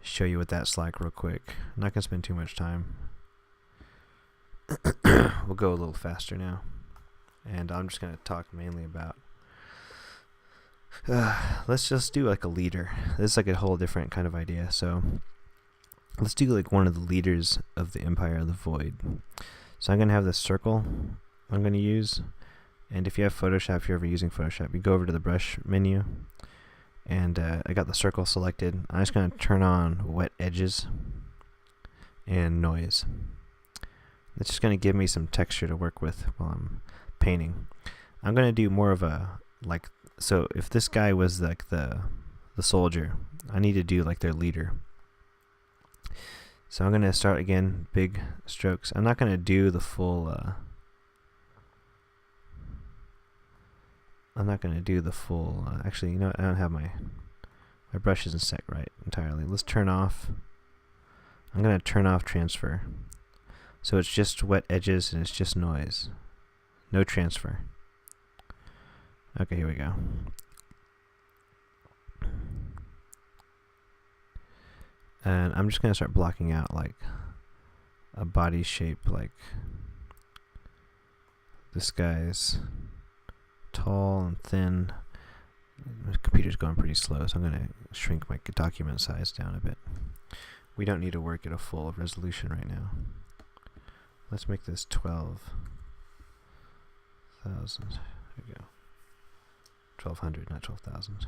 show you what that's like real quick. I'm not going to spend too much time. We'll go a little faster now. And I'm just going to talk mainly about let's just do like a leader. This is like a whole different kind of idea. So let's do like one of the leaders of the Empire of the Void. So I'm going to have this circle I'm going to use. And if you have Photoshop, if you're ever using Photoshop, you go over to the brush menu. And I got the circle selected. I'm just going to turn on wet edges and noise. It's just going to give me some texture to work with while I'm painting. I'm going to do more of a, like, so if this guy was like the soldier, I need to do like their leader. So I'm going to start again, big strokes. I'm not going to do the full, actually, I don't have my brush isn't set right entirely. Let's turn off, I'm going to turn off transfer. So it's just wet edges and it's just noise. No transfer. Okay, here we go. And I'm just going to start blocking out like a body shape, like this guy's tall and thin. The computer's going pretty slow, so I'm going to shrink my document size down a bit. We don't need to work at a full resolution right now. Let's make this 12,000. There we go. 1,200, not 12,000.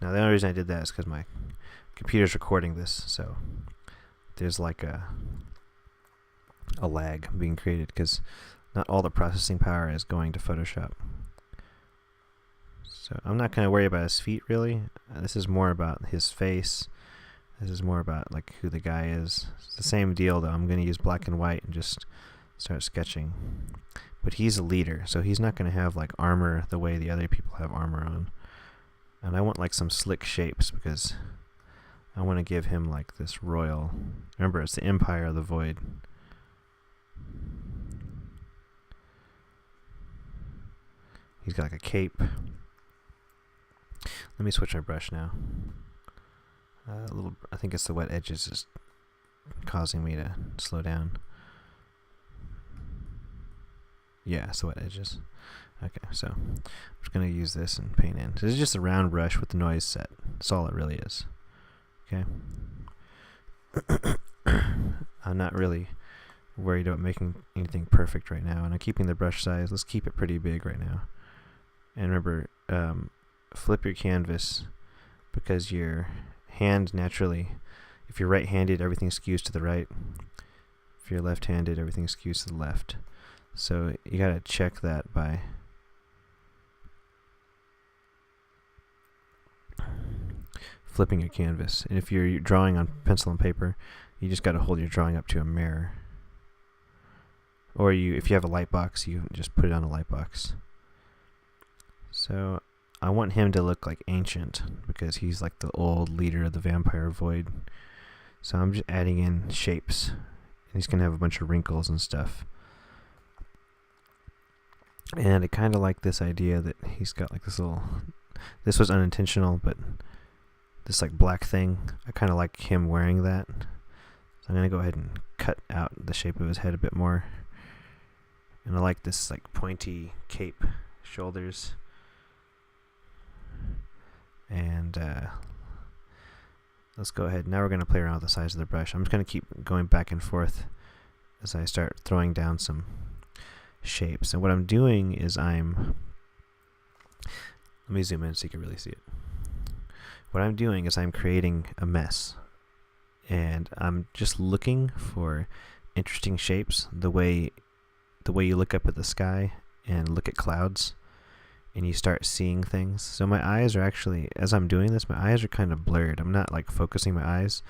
Now the only reason I did that is because my computer's recording this, so there's like a lag being created because not all the processing power is going to Photoshop. So I'm not going to worry about his feet really. This is more about his face. This is more about like who the guy is. It's the same deal though. I'm going to use black and white and just start sketching. but he's a leader, so he's not going to have like armor the way the other people have armor on. And I want like some slick shapes because I want to give him like this royal. Remember, it's the Empire of the Void. He's got like a cape. Let me switch my brush now. I think it's the wet edges is causing me to slow down. Yeah, it's the wet edges. Okay, so I'm just going to use this and paint in. This is just a round brush with the noise set. That's all it really is. Okay. I'm not really worried about making anything perfect right now, and I'm keeping the brush size. Let's keep it pretty big right now. And remember, flip your canvas because your hand naturally, if you're right-handed, everything skews to the right. If you're left-handed, everything skews to the left. So you gotta check that by flipping your canvas. And if you're drawing on pencil and paper, you just gotta hold your drawing up to a mirror. Or if you have a light box, you just put it on a light box. So I want him to look like ancient because he's like the old leader of the Vampire Void. So I'm just adding in shapes. And he's going to have a bunch of wrinkles and stuff. And I kind of like this idea that he's got like this little... This was unintentional, but this like black thing, I kind of like him wearing that. So I'm going to go ahead and cut out the shape of his head a bit more. And I like this like pointy cape, shoulders. And let's go ahead. Now we're going to play around with the size of the brush. I'm just going to keep going back and forth as I start throwing down some shapes. And what I'm doing is let me zoom in so you can really see it. What I'm doing is I'm creating a mess. And I'm just looking for interesting shapes the way you look up at the sky and look at clouds. And you start seeing things. So my eyes are actually, as I'm doing this, my eyes are kind of blurred. I'm not like focusing my eyes.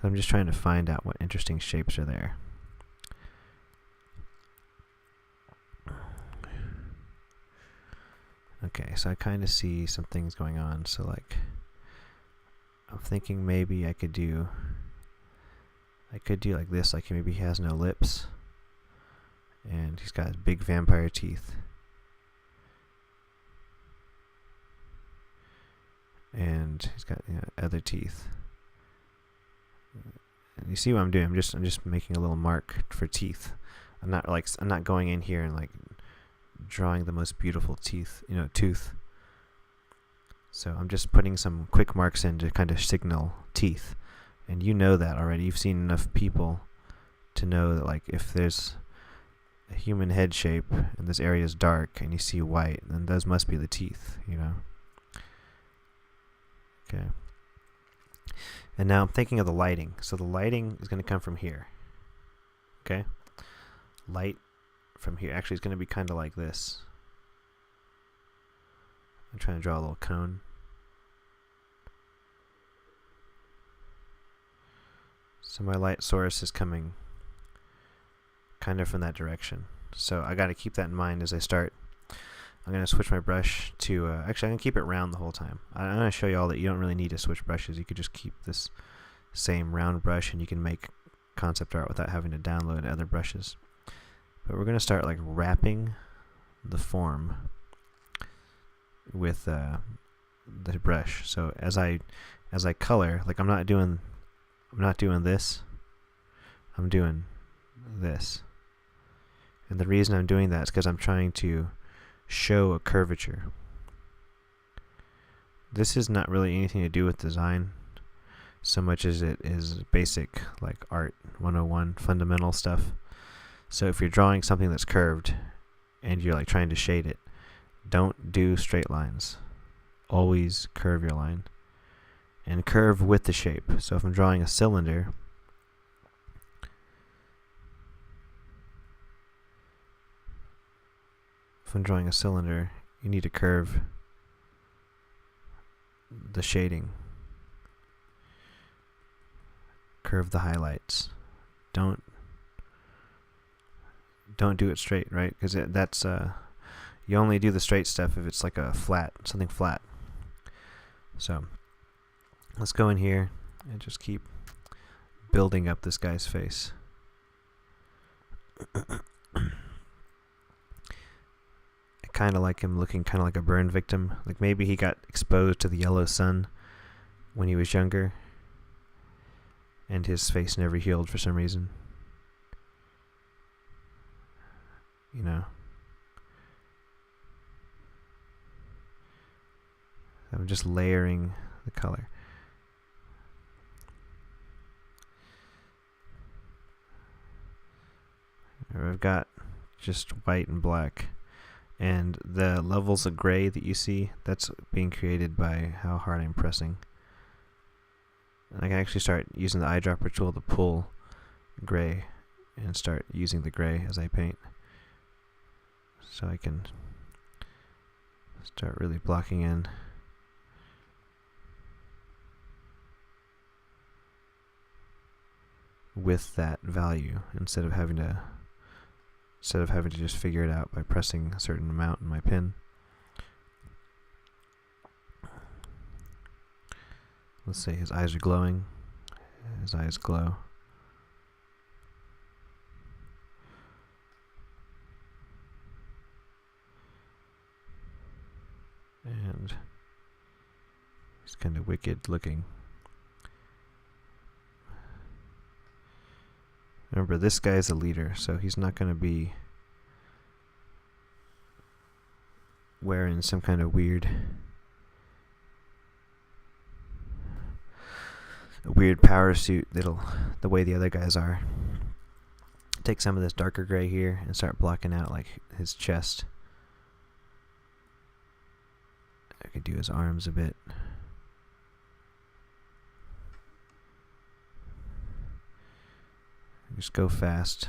I'm just trying to find out what interesting shapes are there. Okay, so I kind of see some things going on. So like, I'm thinking maybe I could do like this. Like maybe he has no lips. And he's got big vampire teeth. And he's got other teeth. And you see what I'm doing? I'm just making a little mark for teeth. I'm not going in here and like drawing the most beautiful tooth. So I'm just putting some quick marks in to kind of signal teeth. And you know that already. You've seen enough people to know that like if there's a human head shape and this area is dark and you see white, then those must be the teeth, Okay. And now I'm thinking of the lighting. So the lighting is going to come from here. Okay? Light from here. Actually, it's going to be kind of like this. I'm trying to draw a little cone. So my light source is coming kind of from that direction. So I got to keep that in mind as I start. I'm going to switch my brush to, actually I'm going to keep it round the whole time. I'm going to show you all that you don't really need to switch brushes. You could just keep this same round brush and you can make concept art without having to download other brushes. But we're going to start like wrapping the form with the brush. So as I color, like I'm not doing this. I'm doing this. And the reason I'm doing that is because I'm trying to show a curvature. This is not really anything to do with design so much as it is basic like art 101 fundamental stuff. So if you're drawing something that's curved and you're like trying to shade it, don't do straight lines. Always curve your line and curve with the shape. So if I'm drawing a cylinder, you need to curve the shading. Curve the highlights. Don't don't do it straight, right? Because that's you only do the straight stuff if it's like a flat, something flat. So let's go in here and just keep building up this guy's face. I kind of like him looking kind of like a burn victim. Like maybe he got exposed to the yellow sun when he was younger, and his face never healed for some reason. You know. I'm just layering the color. I've got just white and black, and the levels of gray that you see, that's being created by how hard I'm pressing. And I can actually start using the eyedropper tool to pull gray and start using the gray as I paint, so I can start really blocking in. With that value, instead of having to just figure it out by pressing a certain amount in my pen. Let's say his eyes are glowing. His eyes glow. And he's kind of wicked looking. Remember, this guy's a leader, so he's not going to be wearing some kind of weird power suit the way the other guys are. Take some of this darker gray here and start blocking out like his chest. I could do his arms a bit. Just go fast.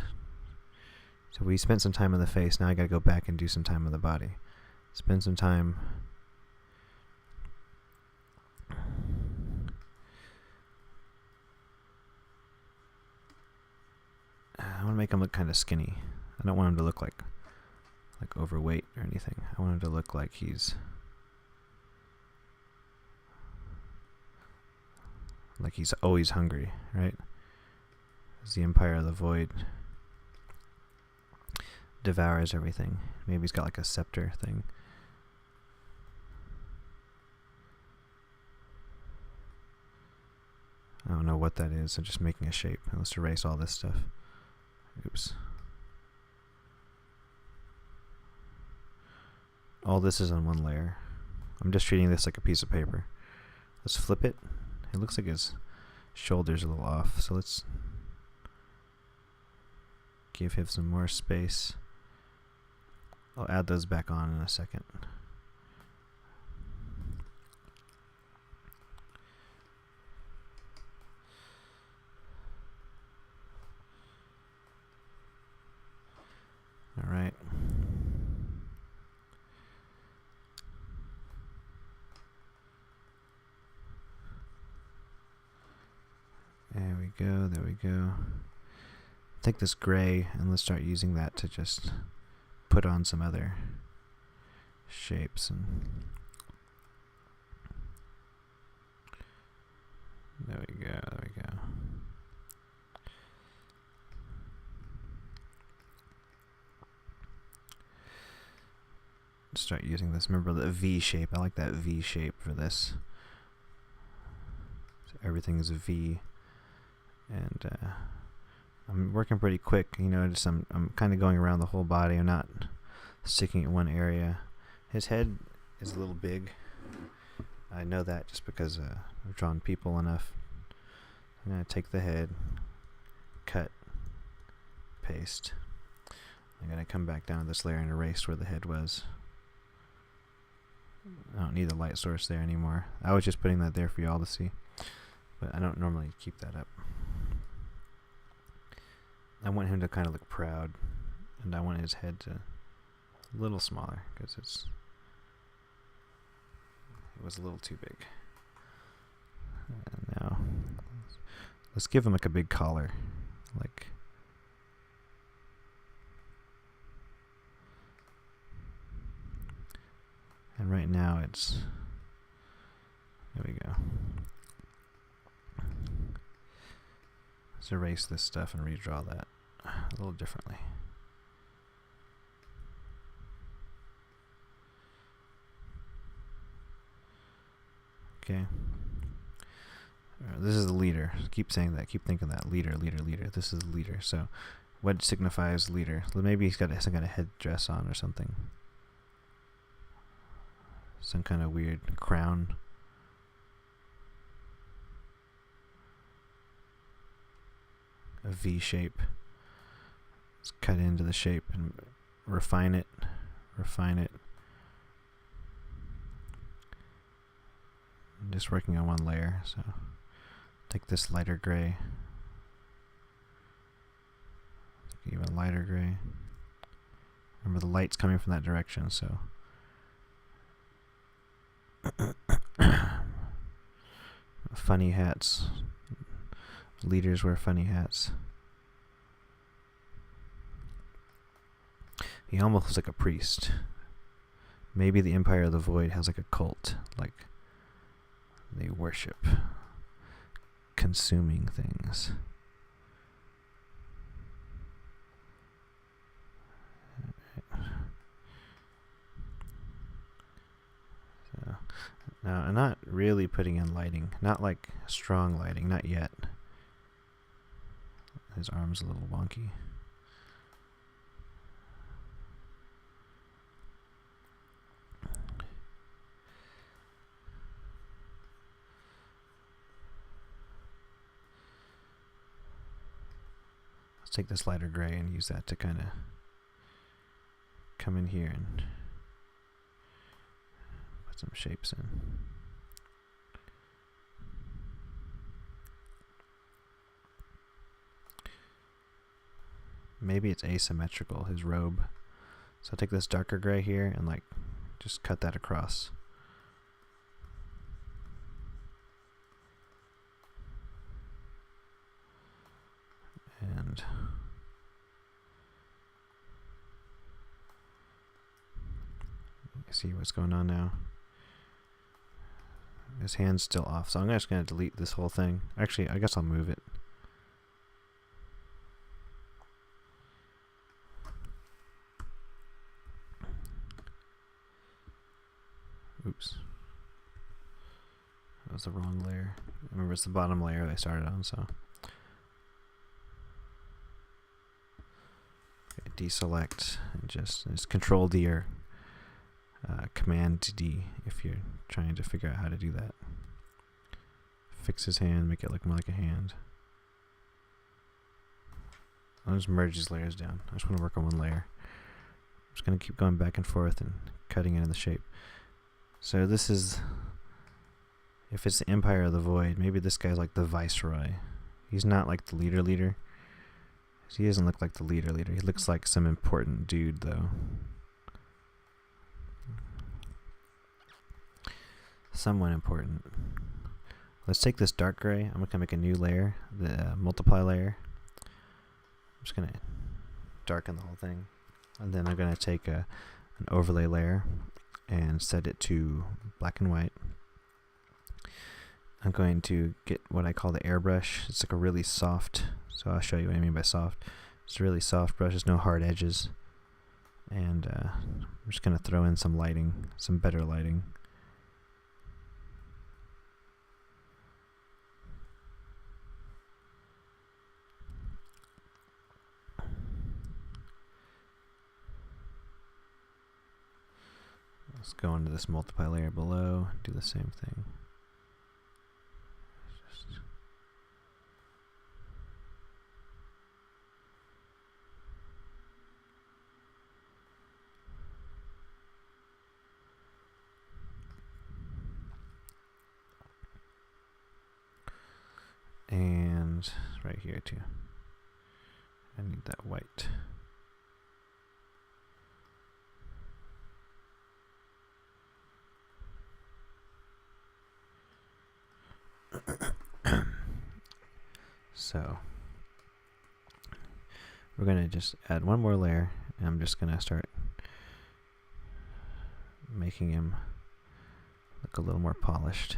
So we spent some time on the face. Now I gotta go back and do some time on the body. Spend some time. I want to make him look kind of skinny. I don't want him to look like overweight or anything. I want him to look like he's always hungry, right? The Empire of the Void devours everything. Maybe he's got like a scepter thing. I don't know what that is. I'm just making a shape. Let's erase all this stuff. Oops. All this is on one layer. I'm just treating this like a piece of paper. Let's flip it. It looks like his shoulder's a little off, so let's give him some more space. I'll add those back on in a second. All right. There we go, there we go. Take this gray and let's start using that to just put on some other shapes. And there we go, there we go. Start using this. Remember the V shape. I like that V shape for this. So everything is a V. And I'm working pretty quick, you know. Just I'm kind of going around the whole body. I'm not sticking at one area. His head is a little big. I know that just because I've drawn people enough. I'm gonna take the head, cut, paste. I'm gonna come back down to this layer and erase where the head was. I don't need the light source there anymore. I was just putting that there for y'all to see, but I don't normally keep that up. I want him to kind of look proud, and I want his head to a little smaller because it was a little too big. And now let's give him like a big collar, like And right now it's, there we go. Let's erase this stuff and redraw that a little differently. Okay. This is the leader. Keep saying that. Keep thinking that. Leader, leader, leader. This is the leader. So, what signifies leader? Maybe he's got some kind of headdress on or something. Some kind of weird crown. A V shape. Let's cut into the shape and refine it. Refine it. I'm just working on one layer, so take this lighter gray. Even lighter gray. Remember, the light's coming from that direction, so funny hats. Leaders wear funny hats. He almost looks like a priest. Maybe the Empire of the Void has like a cult, like they worship consuming things. So, now I'm not really putting in lighting, not like strong lighting, not yet. His arm's a little wonky. Let's take this lighter gray and use that to kind of come in here and put some shapes in. Maybe it's asymmetrical, his robe. So I'll take this darker gray here and like just cut that across. And see what's going on now. His hand's still off, so I'm just going to delete this whole thing. Actually, I guess I'll move it. Oops. That was the wrong layer. Remember, it's the bottom layer I started on, so. Okay, deselect, and just Control D or Command D if you're trying to figure out how to do that. Fix his hand, make it look more like a hand. I'll just merge these layers down. I just want to work on one layer. I'm just going to keep going back and forth and cutting into the shape. So this is, if it's the Empire of the Void, maybe this guy's like the Viceroy. He's not like the leader. He doesn't look like the leader. He looks like some important dude, though. Somewhat important. Let's take this dark gray. I'm going to make a new layer, the multiply layer. I'm just going to darken the whole thing. And then I'm going to take an overlay layer and set it to black and white. I'm going to get what I call the airbrush. It's like a really soft, so I'll show you what I mean by soft. It's a really soft brush, there's no hard edges. And I'm just going to throw in some lighting, some better lighting. Let's go into this multiply layer below, do the same thing. And right here too. I need that white. So we're going to just add one more layer, and I'm just going to start making him look a little more polished.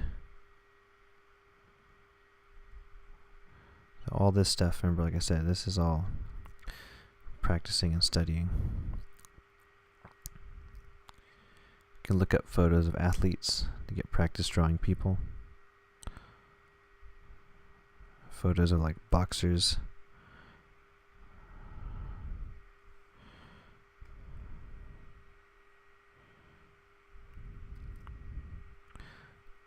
So all this stuff, remember, like I said, this is all practicing and studying. You can look up photos of athletes to get practice drawing people. Photos of like boxers.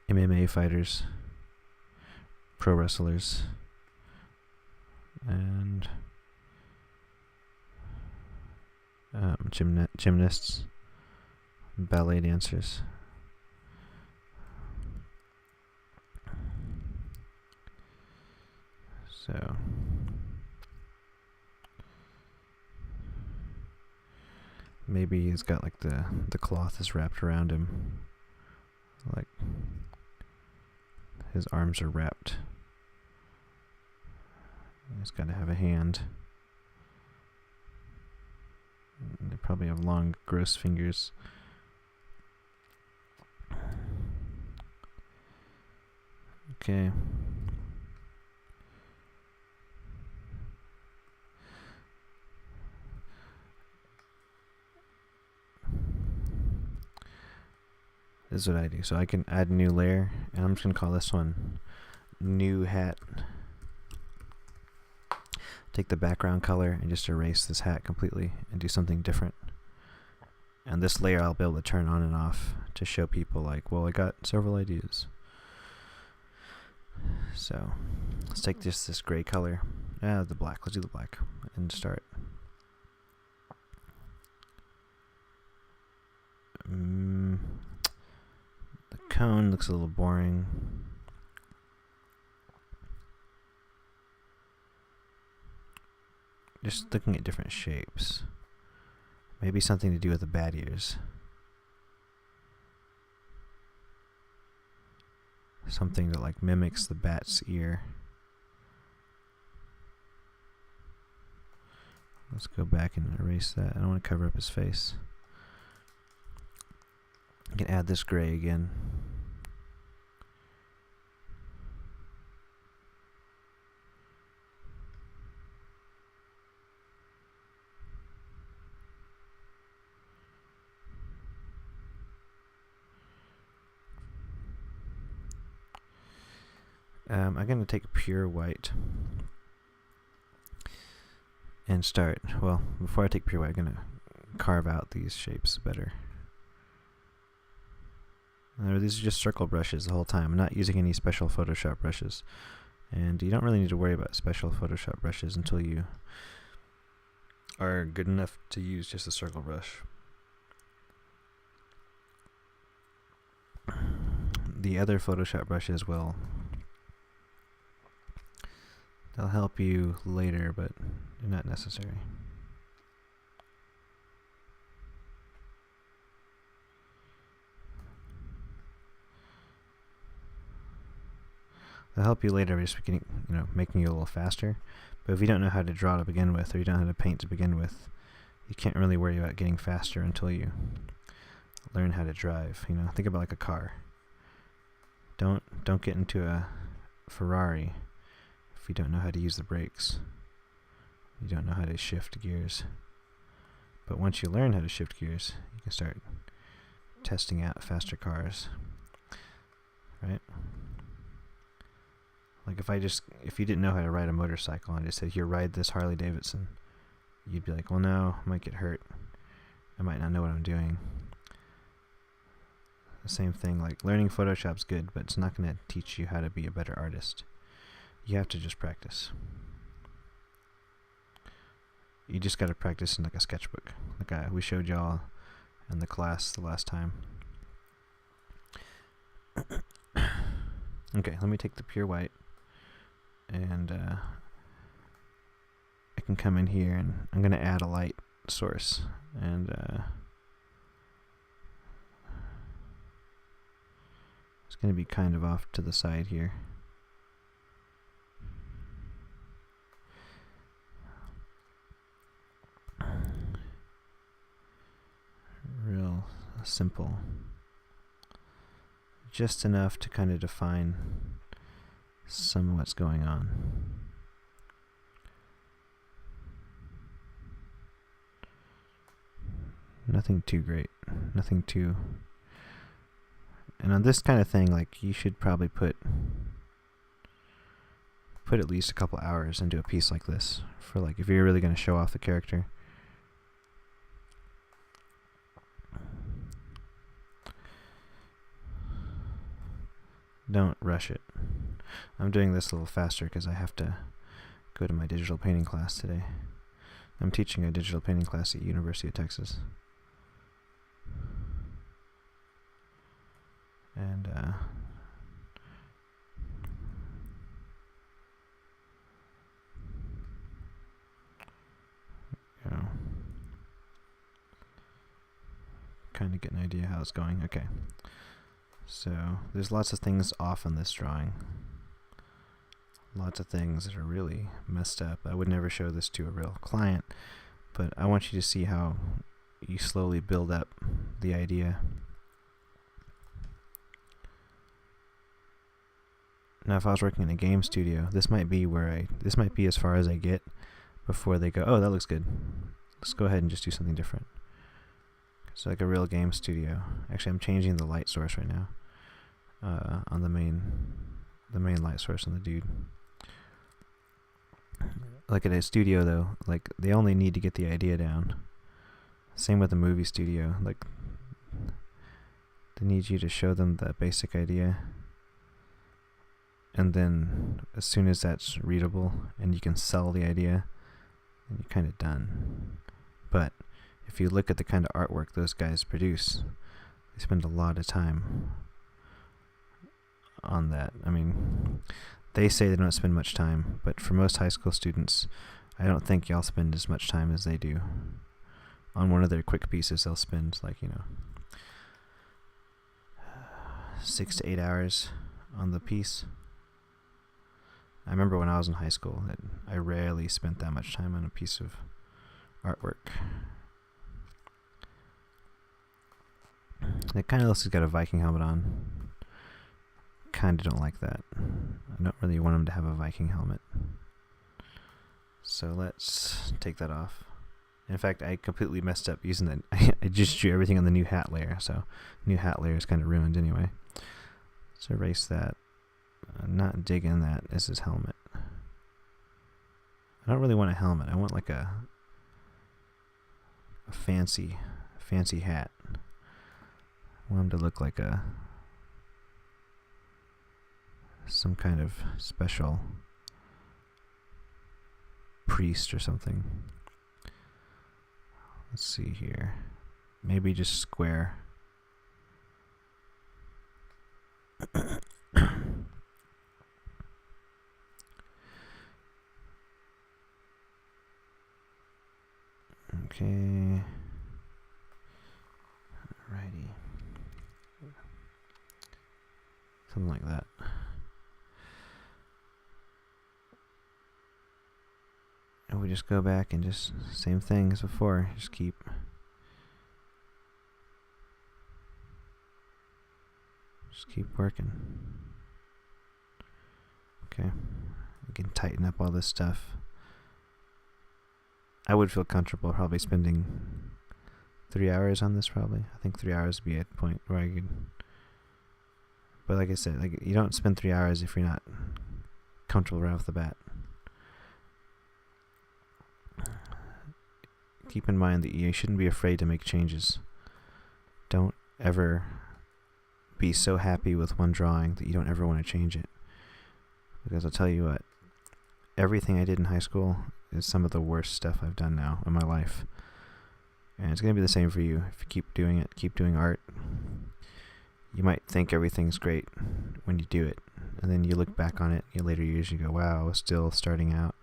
MMA fighters, pro wrestlers, and gymnasts, ballet dancers. So maybe he's got like the cloth is wrapped around him, like his arms are wrapped. He's got to have a hand. They probably have long, gross fingers. Okay. This is what I do. So I can add a new layer, and I'm just going to call this one New Hat. Take the background color and just erase this hat completely and do something different. And this layer I'll be able to turn on and off to show people like, well, I got several ideas. So let's take just this gray color. The black. Let's do the black and start. The cone looks a little boring. Just looking at different shapes. Maybe something to do with the bat ears. Something that like mimics the bat's ear. Let's go back and erase that. I don't want to cover up his face. I can add this gray again. I'm going to take pure white and start. Well, before I take pure white, I'm going to carve out these shapes better. These are just circle brushes the whole time. I'm not using any special Photoshop brushes. And you don't really need to worry about special Photoshop brushes until you are good enough to use just a circle brush. The other Photoshop brushes will they'll help you later, but they're not necessary. They'll help you later by just getting, making you a little faster. But if you don't know how to draw to begin with, or you don't know how to paint to begin with, you can't really worry about getting faster until you learn how to drive. Think about like a car. Don't get into a Ferrari if you don't know how to use the brakes. You don't know how to shift gears. But once you learn how to shift gears, you can start testing out faster cars. Right? Like if you didn't know how to ride a motorcycle and I just said, here, ride this Harley Davidson, you'd be like, well, no, I might get hurt. I might not know what I'm doing. The same thing, like learning Photoshop's good, but it's not going to teach you how to be a better artist. You have to just practice. You just got to practice in like a sketchbook, like we showed y'all in the class the last time. Okay, let me take the pure white, and I can come in here and I'm going to add a light source, and it's going to be kind of off to the side here. Real simple. just enough to kind of define some of what's going on. Nothing too great. Nothing too... And on this kind of thing, like, you should probably put at least a couple hours into a piece like this, for like if you're really going to show off the character. Don't rush it. I'm doing this a little faster because I have to go to my digital painting class today. I'm teaching a digital painting class at University of Texas. And you know, kind of get an idea how it's going. Okay. So there's lots of things off on this drawing. Lots of things that are really messed up. I would never show this to a real client, but I want you to see how you slowly build up the idea. Now, if I was working in a game studio, this might be as far as I get before they go, oh, that looks good. Let's go ahead and just do something different. It's like a real game studio. Actually, I'm changing the light source right now on the main light source on the dude. Like at a studio, though, like they only need to get the idea down. Same with a movie studio. Like they need you to show them the basic idea. And then as soon as that's readable and you can sell the idea, then you're kind of done. But if you look at the kind of artwork those guys produce, they spend a lot of time on that. I mean, they say they don't spend much time, but for most high school students, I don't think y'all spend as much time as they do. On one of their quick pieces, they'll spend 6 to 8 hours on the piece. I remember when I was in high school that I rarely spent that much time on a piece of artwork. It kind of looks like he's got a Viking helmet on. Kind of don't like that. I don't really want him to have a Viking helmet. So let's take that off. In fact, I completely messed up using that. I just drew everything on the new hat layer, so new hat layer is kind of ruined anyway. Let's erase that. I'm not digging that as his helmet. I don't really want a helmet. I want like a fancy hat. I want him to look like some kind of special priest or something. Let's see here. Maybe just square. Okay. Alrighty. Something like that. And we just go back and just same thing as before. Just keep working. Okay. We can tighten up all this stuff. I would feel comfortable probably spending 3 hours on this probably. I think 3 hours would be a point where I could... But like I said, like you don't spend 3 hours if you're not comfortable right off the bat. Keep in mind that you shouldn't be afraid to make changes. Don't ever be so happy with one drawing that you don't ever want to change it. Because I'll tell you what, everything I did in high school is some of the worst stuff I've done now in my life. And it's going to be the same for you. If you keep doing it, keep doing art, you might think everything's great when you do it. And then you look back on it in later years, you go, wow, I was still starting out.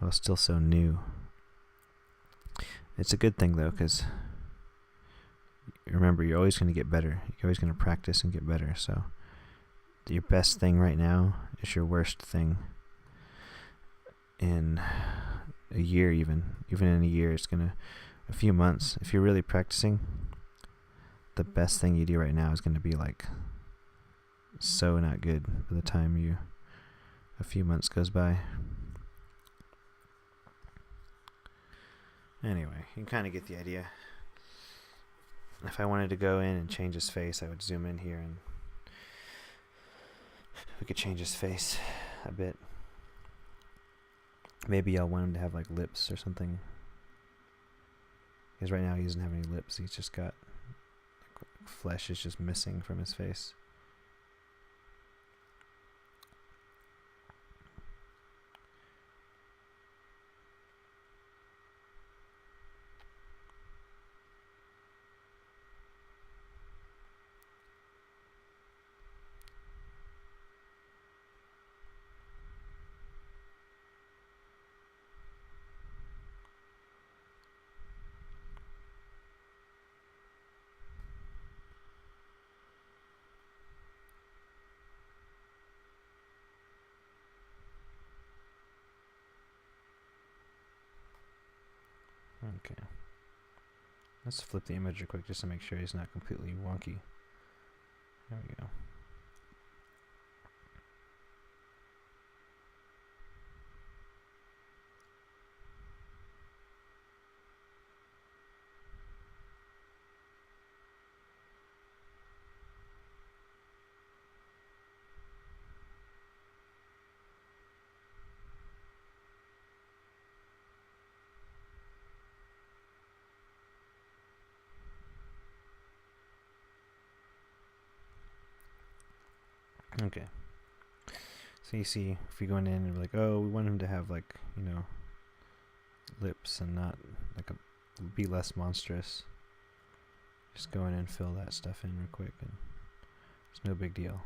I was still so new. It's a good thing, though, because remember, you're always going to get better. You're always going to practice and get better. So your best thing right now is your worst thing in a year, even in a year. It's going to, a few months, if you're really practicing, the best thing you do right now is going to be like so not good by the time a few months goes by. Anyway, you can kind of get the idea. If I wanted to go in and change his face, I would zoom in here and we could change his face a bit. Maybe I'll want him to have like lips or something. Because right now he doesn't have any lips. He's just got flesh is just missing from his face. Okay. Let's flip the image real quick just to make sure he's not completely wonky. There we go. Okay. So you see, if you're going in and be like, oh, we want him to have like, lips and not like be less monstrous. Just go in and fill that stuff in real quick, and it's no big deal.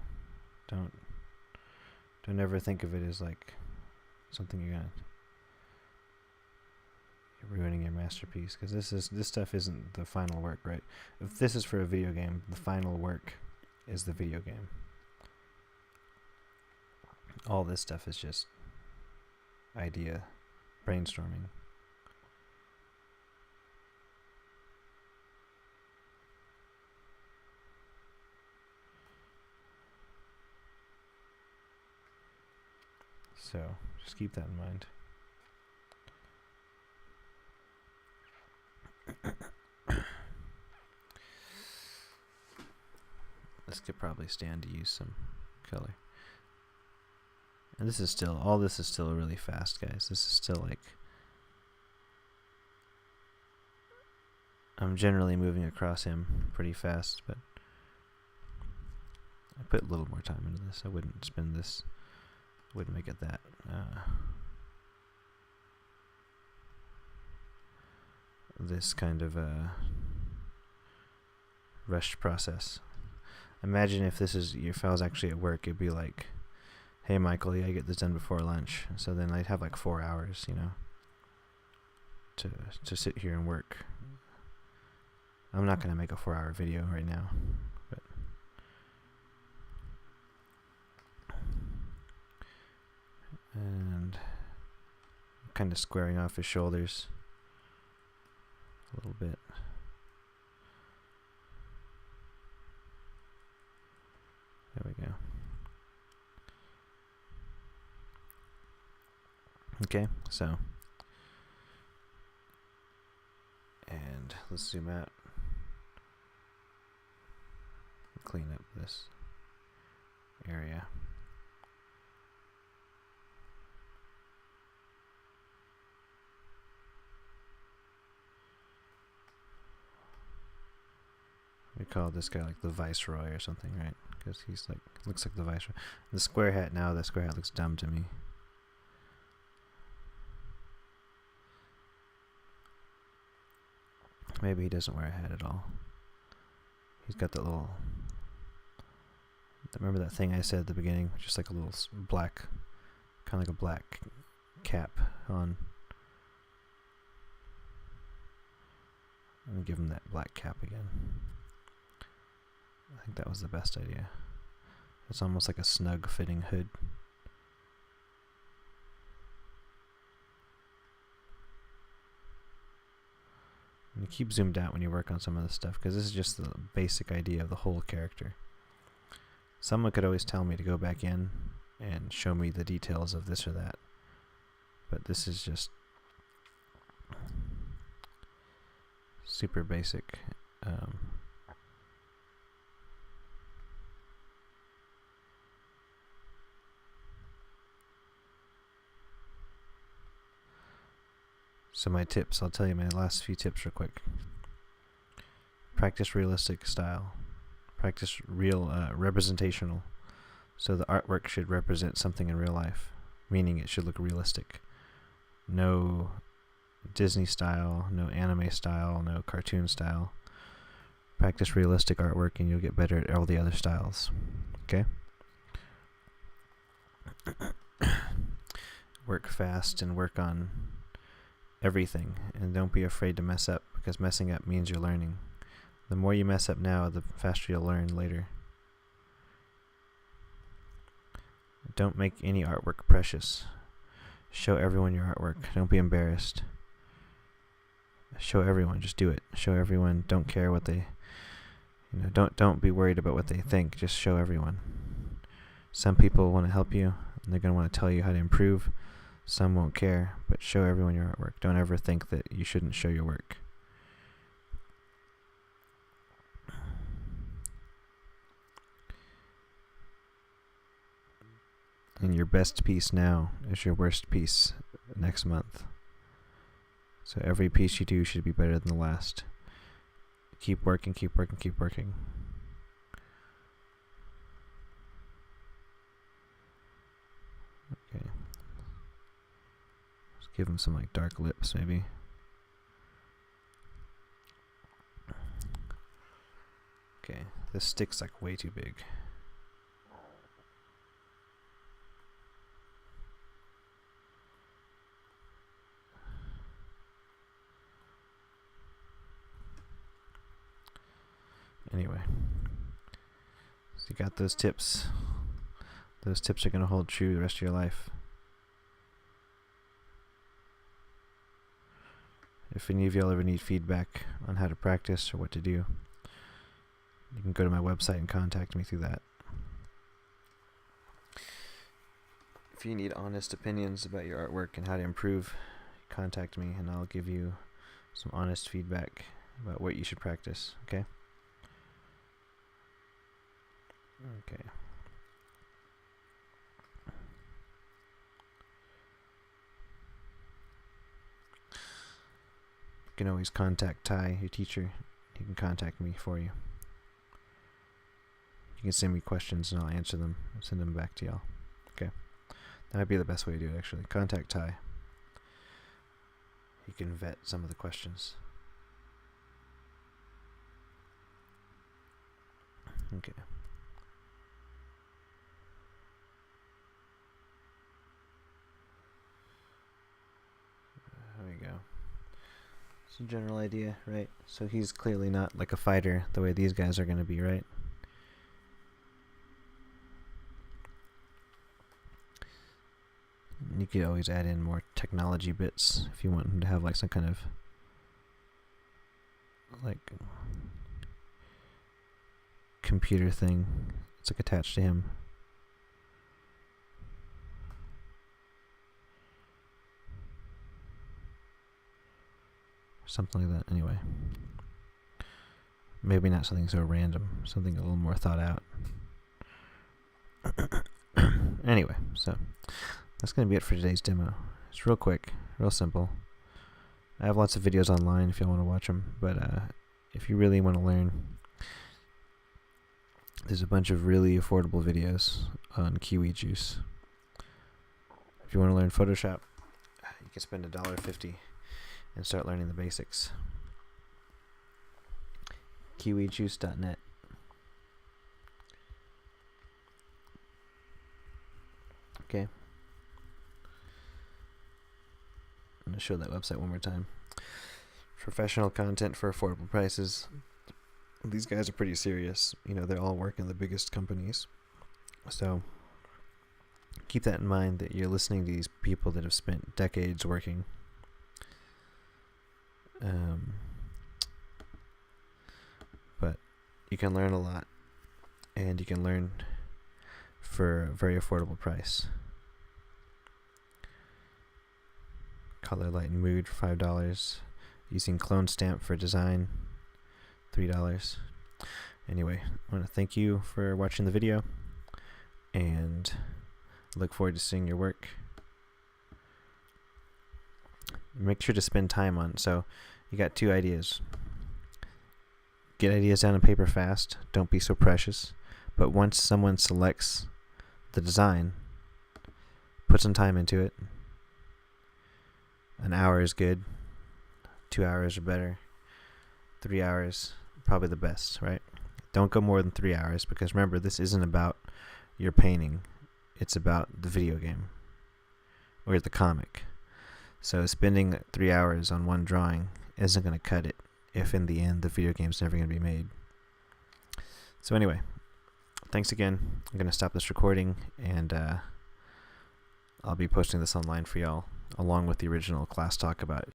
Don't ever think of it as like something you're ruining your masterpiece, because this stuff isn't the final work, right? If this is for a video game, the final work is the video game. All this stuff is just idea brainstorming. So just keep that in mind. This could probably stand to use some color. And this is still, all this is still really fast, guys. This is still like, I'm generally moving across him pretty fast, but I put a little more time into this. I wouldn't spend this, wouldn't make it that this kind of rushed process. Imagine if I was actually at work, it'd be like, hey Michael, you gotta get this done before lunch. So then I'd have like 4 hours, to sit here and work. I'm not gonna make a 4-hour video right now, but and kind of squaring off his shoulders a little bit. There we go. Okay, so, and let's zoom out, clean up this area. We call this guy like the Viceroy or something, right? Because he's like, looks like the Viceroy. The square hat now, the square hat looks dumb to me. Maybe he doesn't wear a hat at all. He's got that little, remember that thing I said at the beginning? Just like a little black, kind of like a black cap on. I'm gonna give him that black cap again. I think that was the best idea. It's almost like a snug fitting hood. And you keep zoomed out when you work on some of this stuff, because this is just the basic idea of the whole character. Someone could always tell me to go back in and show me the details of this or that. But this is just super basic. So my tips, I'll tell you my last few tips real quick. Practice realistic style. Practice real representational. So the artwork should represent something in real life, meaning it should look realistic. No Disney style, no anime style, no cartoon style. Practice realistic artwork and you'll get better at all the other styles. Okay? Work fast and work on everything, and don't be afraid to mess up, because messing up means you're learning. The more you mess up now, the faster you'll learn later. Don't make any artwork precious. Show everyone your artwork. Don't be embarrassed. Show everyone. Just do it. Show everyone. Don't care what they, don't be worried about what they think. Just show everyone. Some people want to help you, and they're going to want to tell you how to improve. Some won't care, but show everyone your artwork. Don't ever think that you shouldn't show your work. And your best piece now is your worst piece next month. So every piece you do should be better than the last. Keep working, keep working, keep working. Okay. Let's give him some like dark lips maybe. Okay, this stick's like way too big. Anyway, so you got those tips. Those tips are going to hold true the rest of your life. If any of y'all ever need feedback on how to practice or what to do, you can go to my website and contact me through that. If you need honest opinions about your artwork and how to improve, contact me and I'll give you some honest feedback about what you should practice, okay? Okay. You can always contact Ty, your teacher. He can contact me for you. You can send me questions and I'll answer them and send them back to y'all. Okay. That might be the best way to do it, actually. Contact Ty. He can vet some of the questions. Okay. There we go. It's a general idea, right? So he's clearly not like a fighter the way these guys are going to be, right? You could always add in more technology bits if you want him to have like some kind of like computer thing. It's like attached to him. Something like that, anyway. Maybe not something so random, something a little more thought out. Anyway, so that's going to be it for today's demo. It's real quick, real simple. I have lots of videos online if you want to watch them, but if you really want to learn, there's a bunch of really affordable videos on Kiwi Juice. If you want to learn Photoshop, you can spend $1.50 and start learning the basics. KiwiJuice.net. Okay. I'm going to show that website one more time. Professional content for affordable prices. These guys are pretty serious. You know, they all work in the biggest companies. So keep that in mind, that you're listening to these people that have spent decades working. But you can learn a lot, and you can learn for a very affordable price. Color, Light, and Mood for $5. Using Clone Stamp for design, $3. Anyway, I want to thank you for watching the video, and look forward to seeing your work. Make sure to spend time on, so you got 2 ideas. Get ideas down on paper fast, don't be so precious, but once someone selects the design, put some time into it. An hour is good, 2 hours are better, 3 hours probably the best, right? Don't go more than 3 hours, because remember, this isn't about your painting, it's about the video game or the comic. So spending 3 hours on one drawing isn't going to cut it if in the end the video game's never going to be made. So anyway, thanks again. I'm going to stop this recording, and I'll be posting this online for y'all along with the original class talk about